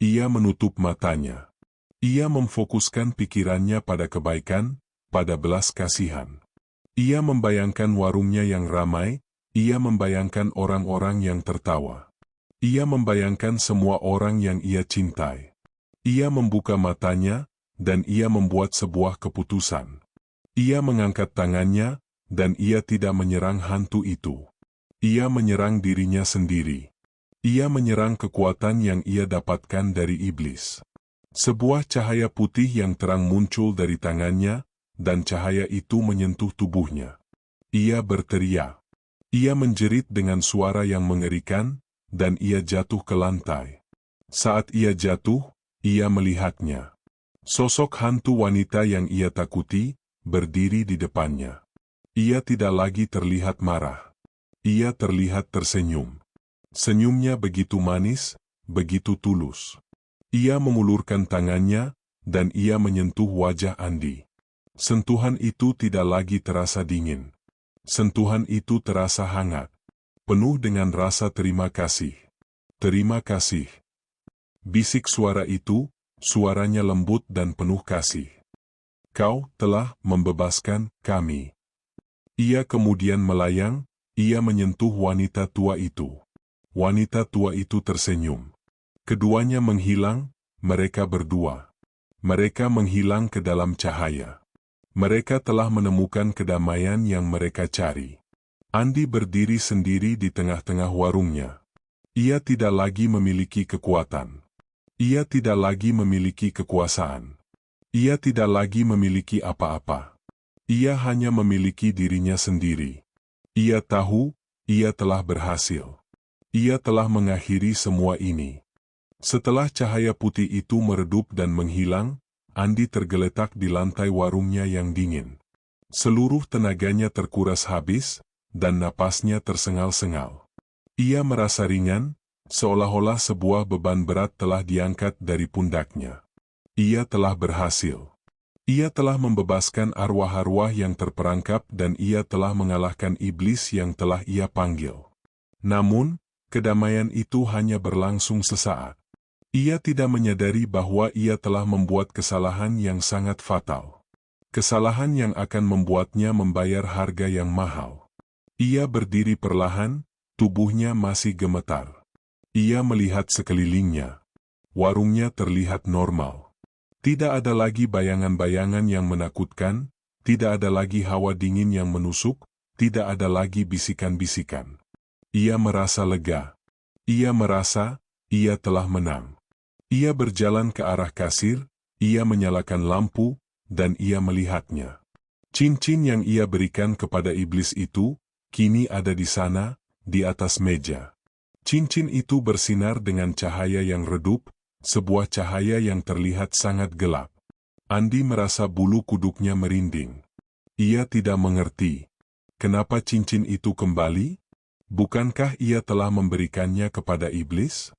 Ia menutup matanya. Ia memfokuskan pikirannya pada kebaikan, pada belas kasihan. Ia membayangkan warungnya yang ramai, ia membayangkan orang-orang yang tertawa. Ia membayangkan semua orang yang ia cintai. Ia membuka matanya, dan ia membuat sebuah keputusan. Ia mengangkat tangannya, dan ia tidak menyerang hantu itu. Ia menyerang dirinya sendiri. Ia menyerang kekuatan yang ia dapatkan dari iblis. Sebuah cahaya putih yang terang muncul dari tangannya, dan cahaya itu menyentuh tubuhnya. Ia berteriak. Ia menjerit dengan suara yang mengerikan, dan ia jatuh ke lantai. Saat ia jatuh, ia melihatnya. Sosok hantu wanita yang ia takuti, berdiri di depannya. Ia tidak lagi terlihat marah. Ia terlihat tersenyum. Senyumnya begitu manis, begitu tulus. Ia mengulurkan tangannya, dan ia menyentuh wajah Andi. Sentuhan itu tidak lagi terasa dingin. Sentuhan itu terasa hangat. Penuh dengan rasa terima kasih. "Terima kasih." bisik suara itu, suaranya lembut dan penuh kasih. "Kau telah membebaskan kami." Ia kemudian melayang, ia menyentuh wanita tua itu. Wanita tua itu tersenyum. Keduanya menghilang, mereka berdua. Mereka menghilang ke dalam cahaya. Mereka telah menemukan kedamaian yang mereka cari. Andi berdiri sendiri di tengah-tengah warungnya. Ia tidak lagi memiliki kekuatan. Ia tidak lagi memiliki kekuasaan. Ia tidak lagi memiliki apa-apa. Ia hanya memiliki dirinya sendiri. Ia tahu, ia telah berhasil. Ia telah mengakhiri semua ini. Setelah cahaya putih itu meredup dan menghilang, Andi tergeletak di lantai warungnya yang dingin. Seluruh tenaganya terkuras habis, dan napasnya tersengal-sengal. Ia merasa ringan, seolah-olah sebuah beban berat telah diangkat dari pundaknya. Ia telah berhasil. Ia telah membebaskan arwah-arwah yang terperangkap dan ia telah mengalahkan iblis yang telah ia panggil. Namun, kedamaian itu hanya berlangsung sesaat. Ia tidak menyadari bahwa ia telah membuat kesalahan yang sangat fatal. Kesalahan yang akan membuatnya membayar harga yang mahal. Ia berdiri perlahan, tubuhnya masih gemetar. Ia melihat sekelilingnya. Warungnya terlihat normal. Tidak ada lagi bayangan-bayangan yang menakutkan, tidak ada lagi hawa dingin yang menusuk, tidak ada lagi bisikan-bisikan. Ia merasa lega. Ia merasa, ia telah menang. Ia berjalan ke arah kasir, ia menyalakan lampu, dan ia melihatnya. Cincin yang ia berikan kepada iblis itu, kini ada di sana, di atas meja. Cincin itu bersinar dengan cahaya yang redup, sebuah cahaya yang terlihat sangat gelap. Andi merasa bulu kuduknya merinding. Ia tidak mengerti. Kenapa cincin itu kembali? Bukankah ia telah memberikannya kepada iblis?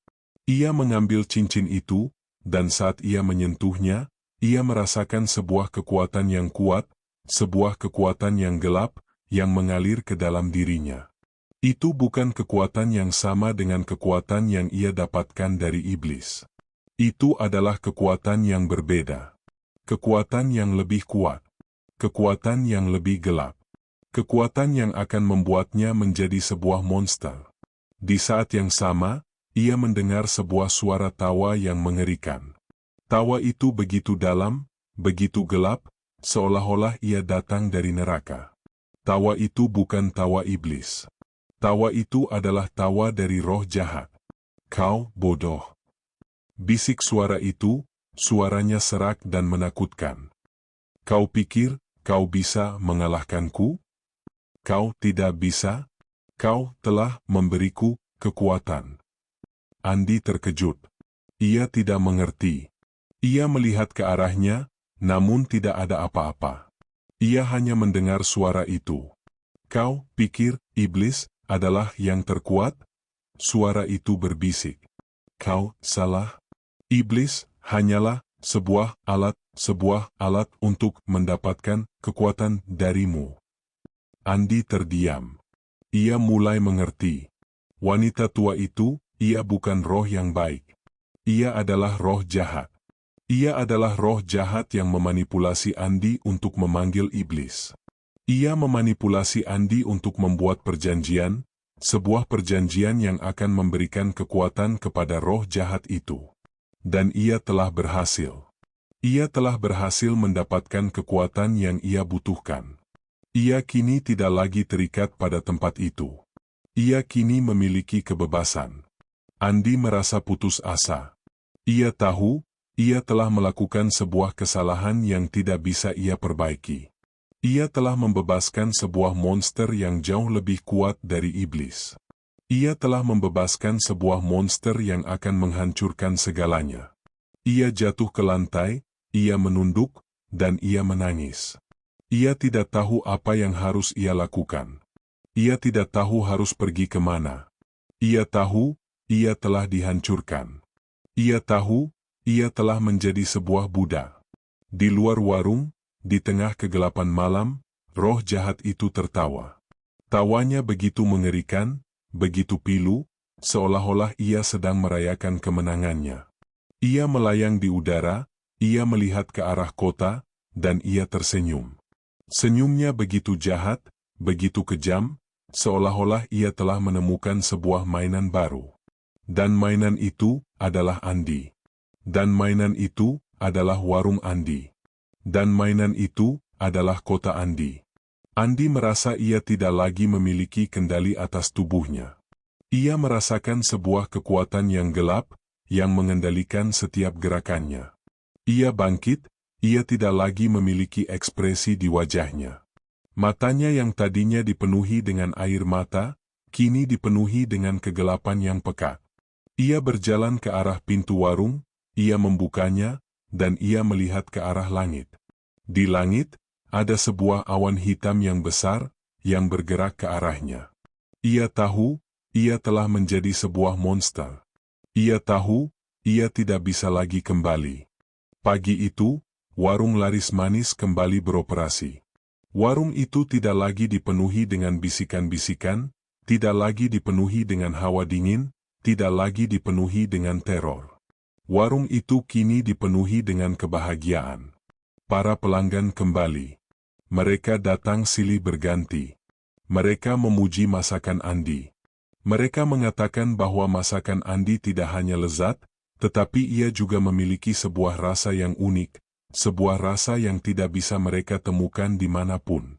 Ia mengambil cincin itu, dan saat ia menyentuhnya, ia merasakan sebuah kekuatan yang kuat, sebuah kekuatan yang gelap, yang mengalir ke dalam dirinya. Itu bukan kekuatan yang sama dengan kekuatan yang ia dapatkan dari iblis. Itu adalah kekuatan yang berbeda. Kekuatan yang lebih kuat. Kekuatan yang lebih gelap. Kekuatan yang akan membuatnya menjadi sebuah monster. Di saat yang sama, ia mendengar sebuah suara tawa yang mengerikan. Tawa itu begitu dalam, begitu gelap, seolah-olah ia datang dari neraka. Tawa itu bukan tawa iblis. Tawa itu adalah tawa dari roh jahat. Kau bodoh. Bisik suara itu, suaranya serak dan menakutkan. Kau pikir, kau bisa mengalahkanku? Kau tidak bisa? Kau telah memberiku kekuatan. Andi terkejut. Ia tidak mengerti. Ia melihat ke arahnya, namun tidak ada apa-apa. Ia hanya mendengar suara itu. Kau pikir, iblis, adalah yang terkuat? Suara itu berbisik. Kau salah. Iblis hanyalah sebuah alat untuk mendapatkan kekuatan darimu. Andi terdiam. Ia mulai mengerti. Wanita tua itu, ia bukan roh yang baik. Ia adalah roh jahat. Ia adalah roh jahat yang memanipulasi Andi untuk memanggil iblis. Ia memanipulasi Andi untuk membuat perjanjian, sebuah perjanjian yang akan memberikan kekuatan kepada roh jahat itu. Dan ia telah berhasil. Ia telah berhasil mendapatkan kekuatan yang ia butuhkan. Ia kini tidak lagi terikat pada tempat itu. Ia kini memiliki kebebasan. Andi merasa putus asa. Ia tahu, ia telah melakukan sebuah kesalahan yang tidak bisa ia perbaiki. Ia telah membebaskan sebuah monster yang jauh lebih kuat dari iblis. Ia telah membebaskan sebuah monster yang akan menghancurkan segalanya. Ia jatuh ke lantai, ia menunduk, dan ia menangis. Ia tidak tahu apa yang harus ia lakukan. Ia tidak tahu harus pergi kemana. Ia tahu, ia telah dihancurkan. Ia tahu, ia telah menjadi sebuah budak. Di luar warung, di tengah kegelapan malam, roh jahat itu tertawa. Tawanya begitu mengerikan, begitu pilu, seolah-olah ia sedang merayakan kemenangannya. Ia melayang di udara, ia melihat ke arah kota, dan ia tersenyum. Senyumnya begitu jahat, begitu kejam, seolah-olah ia telah menemukan sebuah mainan baru. Dan mainan itu adalah Andi. Dan mainan itu adalah warung Andi. Dan mainan itu adalah kota Andi. Andi merasa ia tidak lagi memiliki kendali atas tubuhnya. Ia merasakan sebuah kekuatan yang gelap, yang mengendalikan setiap gerakannya. Ia bangkit, ia tidak lagi memiliki ekspresi di wajahnya. Matanya yang tadinya dipenuhi dengan air mata, kini dipenuhi dengan kegelapan yang pekat. Ia berjalan ke arah pintu warung, ia membukanya, dan ia melihat ke arah langit. Di langit, ada sebuah awan hitam yang besar, yang bergerak ke arahnya. Ia tahu, ia telah menjadi sebuah monster. Ia tahu, ia tidak bisa lagi kembali. Pagi itu, warung laris manis kembali beroperasi. Warung itu tidak lagi dipenuhi dengan bisikan-bisikan, tidak lagi dipenuhi dengan hawa dingin, tidak lagi dipenuhi dengan teror. Warung itu kini dipenuhi dengan kebahagiaan. Para pelanggan kembali. Mereka datang silih berganti. Mereka memuji masakan Andi. Mereka mengatakan bahwa masakan Andi tidak hanya lezat, tetapi ia juga memiliki sebuah rasa yang unik, sebuah rasa yang tidak bisa mereka temukan dimanapun.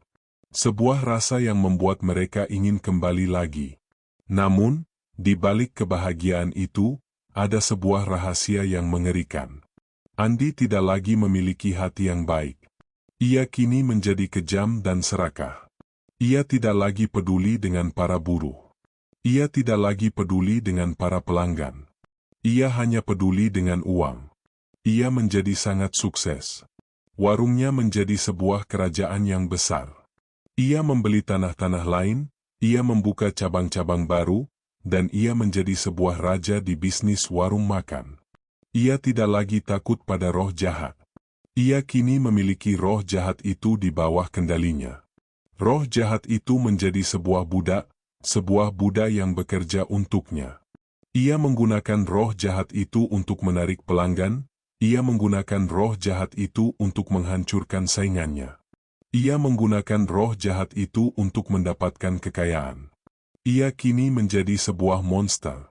Sebuah rasa yang membuat mereka ingin kembali lagi. Namun, di balik kebahagiaan itu, ada sebuah rahasia yang mengerikan. Andi tidak lagi memiliki hati yang baik. Ia kini menjadi kejam dan serakah. Ia tidak lagi peduli dengan para buruh. Ia tidak lagi peduli dengan para pelanggan. Ia hanya peduli dengan uang. Ia menjadi sangat sukses. Warungnya menjadi sebuah kerajaan yang besar. Ia membeli tanah-tanah lain, ia membuka cabang-cabang baru, dan ia menjadi sebuah raja di bisnis warung makan. Ia tidak lagi takut pada roh jahat. Ia kini memiliki roh jahat itu di bawah kendalinya. Roh jahat itu menjadi sebuah budak yang bekerja untuknya. Ia menggunakan roh jahat itu untuk menarik pelanggan, ia menggunakan roh jahat itu untuk menghancurkan saingannya. Ia menggunakan roh jahat itu untuk mendapatkan kekayaan. Ia kini menjadi sebuah monster.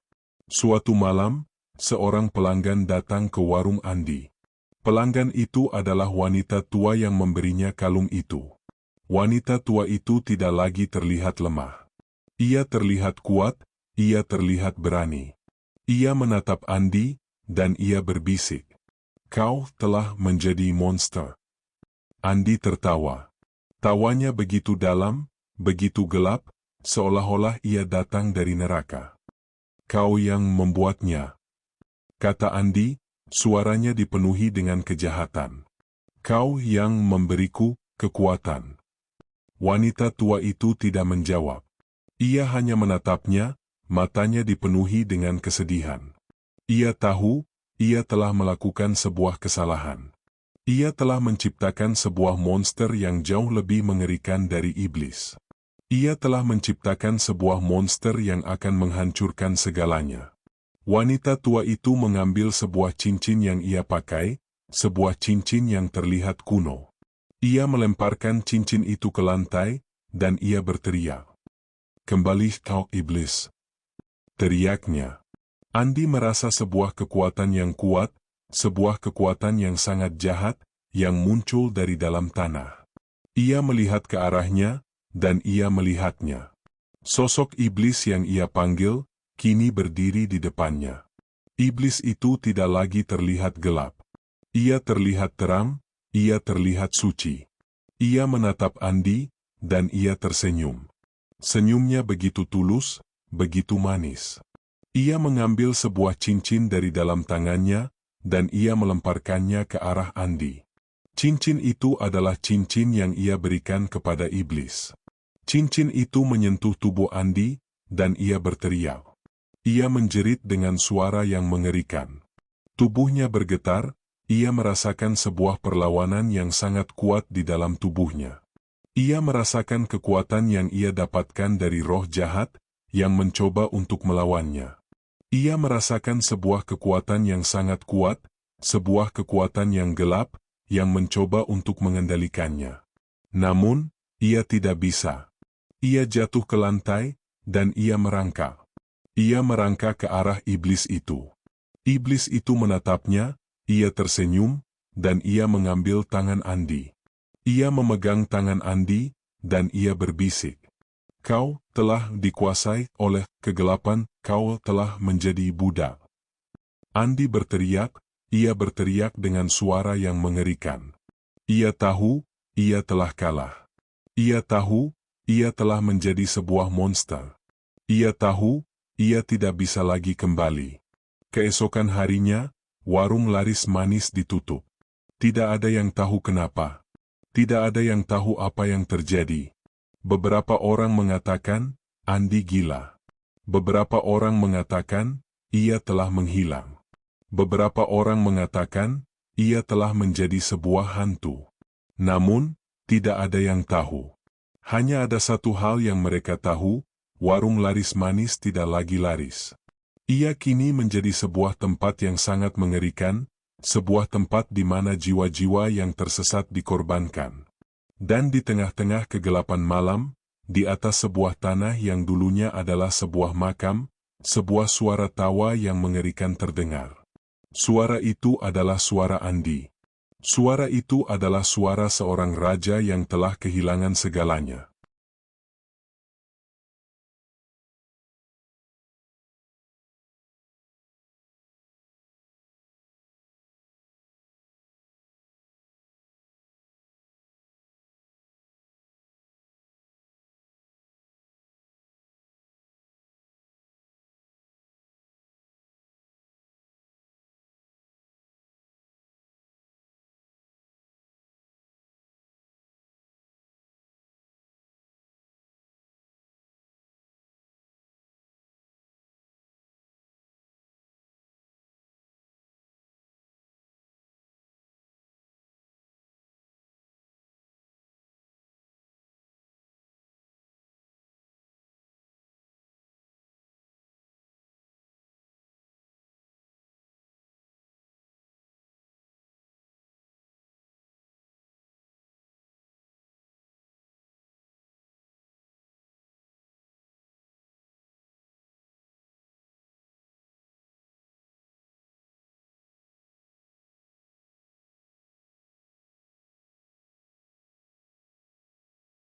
Suatu malam, seorang pelanggan datang ke warung Andi. Pelanggan itu adalah wanita tua yang memberinya kalung itu. Wanita tua itu tidak lagi terlihat lemah. Ia terlihat kuat, ia terlihat berani. Ia menatap Andi, dan ia berbisik, "Kau telah menjadi monster." Andi tertawa. Tawanya begitu dalam, begitu gelap, seolah-olah ia datang dari neraka. "Kau yang membuatnya," kata Andi, suaranya dipenuhi dengan kejahatan. "Kau yang memberiku kekuatan." Wanita tua itu tidak menjawab. Ia hanya menatapnya, matanya dipenuhi dengan kesedihan. Ia tahu, ia telah melakukan sebuah kesalahan. Ia telah menciptakan sebuah monster yang jauh lebih mengerikan dari iblis. Ia telah menciptakan sebuah monster yang akan menghancurkan segalanya. Wanita tua itu mengambil sebuah cincin yang ia pakai, sebuah cincin yang terlihat kuno. Ia melemparkan cincin itu ke lantai, dan ia berteriak, "Kembali kau iblis!" Teriaknya. Andi merasa sebuah kekuatan yang kuat, sebuah kekuatan yang sangat jahat, yang muncul dari dalam tanah. Ia melihat ke arahnya, dan ia melihatnya. Sosok iblis yang ia panggil, kini berdiri di depannya. Iblis itu tidak lagi terlihat gelap. Ia terlihat terang, ia terlihat suci. Ia menatap Andi, dan ia tersenyum. Senyumnya begitu tulus, begitu manis. Ia mengambil sebuah cincin dari dalam tangannya, dan ia melemparkannya ke arah Andi. Cincin itu adalah cincin yang ia berikan kepada iblis. Cincin itu menyentuh tubuh Andi, dan ia berteriak. Ia menjerit dengan suara yang mengerikan. Tubuhnya bergetar, ia merasakan sebuah perlawanan yang sangat kuat di dalam tubuhnya. Ia merasakan kekuatan yang ia dapatkan dari roh jahat, yang mencoba untuk melawannya. Ia merasakan sebuah kekuatan yang sangat kuat, sebuah kekuatan yang gelap, yang mencoba untuk mengendalikannya. Namun, ia tidak bisa. Ia jatuh ke lantai, dan ia merangkak. Ia merangkak ke arah iblis itu. Iblis itu menatapnya, ia tersenyum, dan ia mengambil tangan Andi. Ia memegang tangan Andi, dan ia berbisik, "Kau telah dikuasai oleh kegelapan, kau telah menjadi budak." Andi berteriak, ia berteriak dengan suara yang mengerikan. Ia tahu, ia telah kalah. Ia tahu, ia telah menjadi sebuah monster. Ia tahu, ia tidak bisa lagi kembali. Keesokan harinya, warung laris manis ditutup. Tidak ada yang tahu kenapa. Tidak ada yang tahu apa yang terjadi. Beberapa orang mengatakan, Andi gila. Beberapa orang mengatakan, ia telah menghilang. Beberapa orang mengatakan, ia telah menjadi sebuah hantu. Namun, tidak ada yang tahu. Hanya ada satu hal yang mereka tahu, warung laris manis tidak lagi laris. Ia kini menjadi sebuah tempat yang sangat mengerikan, sebuah tempat di mana jiwa-jiwa yang tersesat dikorbankan. Dan di tengah-tengah kegelapan malam, di atas sebuah tanah yang dulunya adalah sebuah makam, sebuah suara tawa yang mengerikan terdengar. Suara itu adalah suara Andi. Suara itu adalah suara seorang raja yang telah kehilangan segalanya.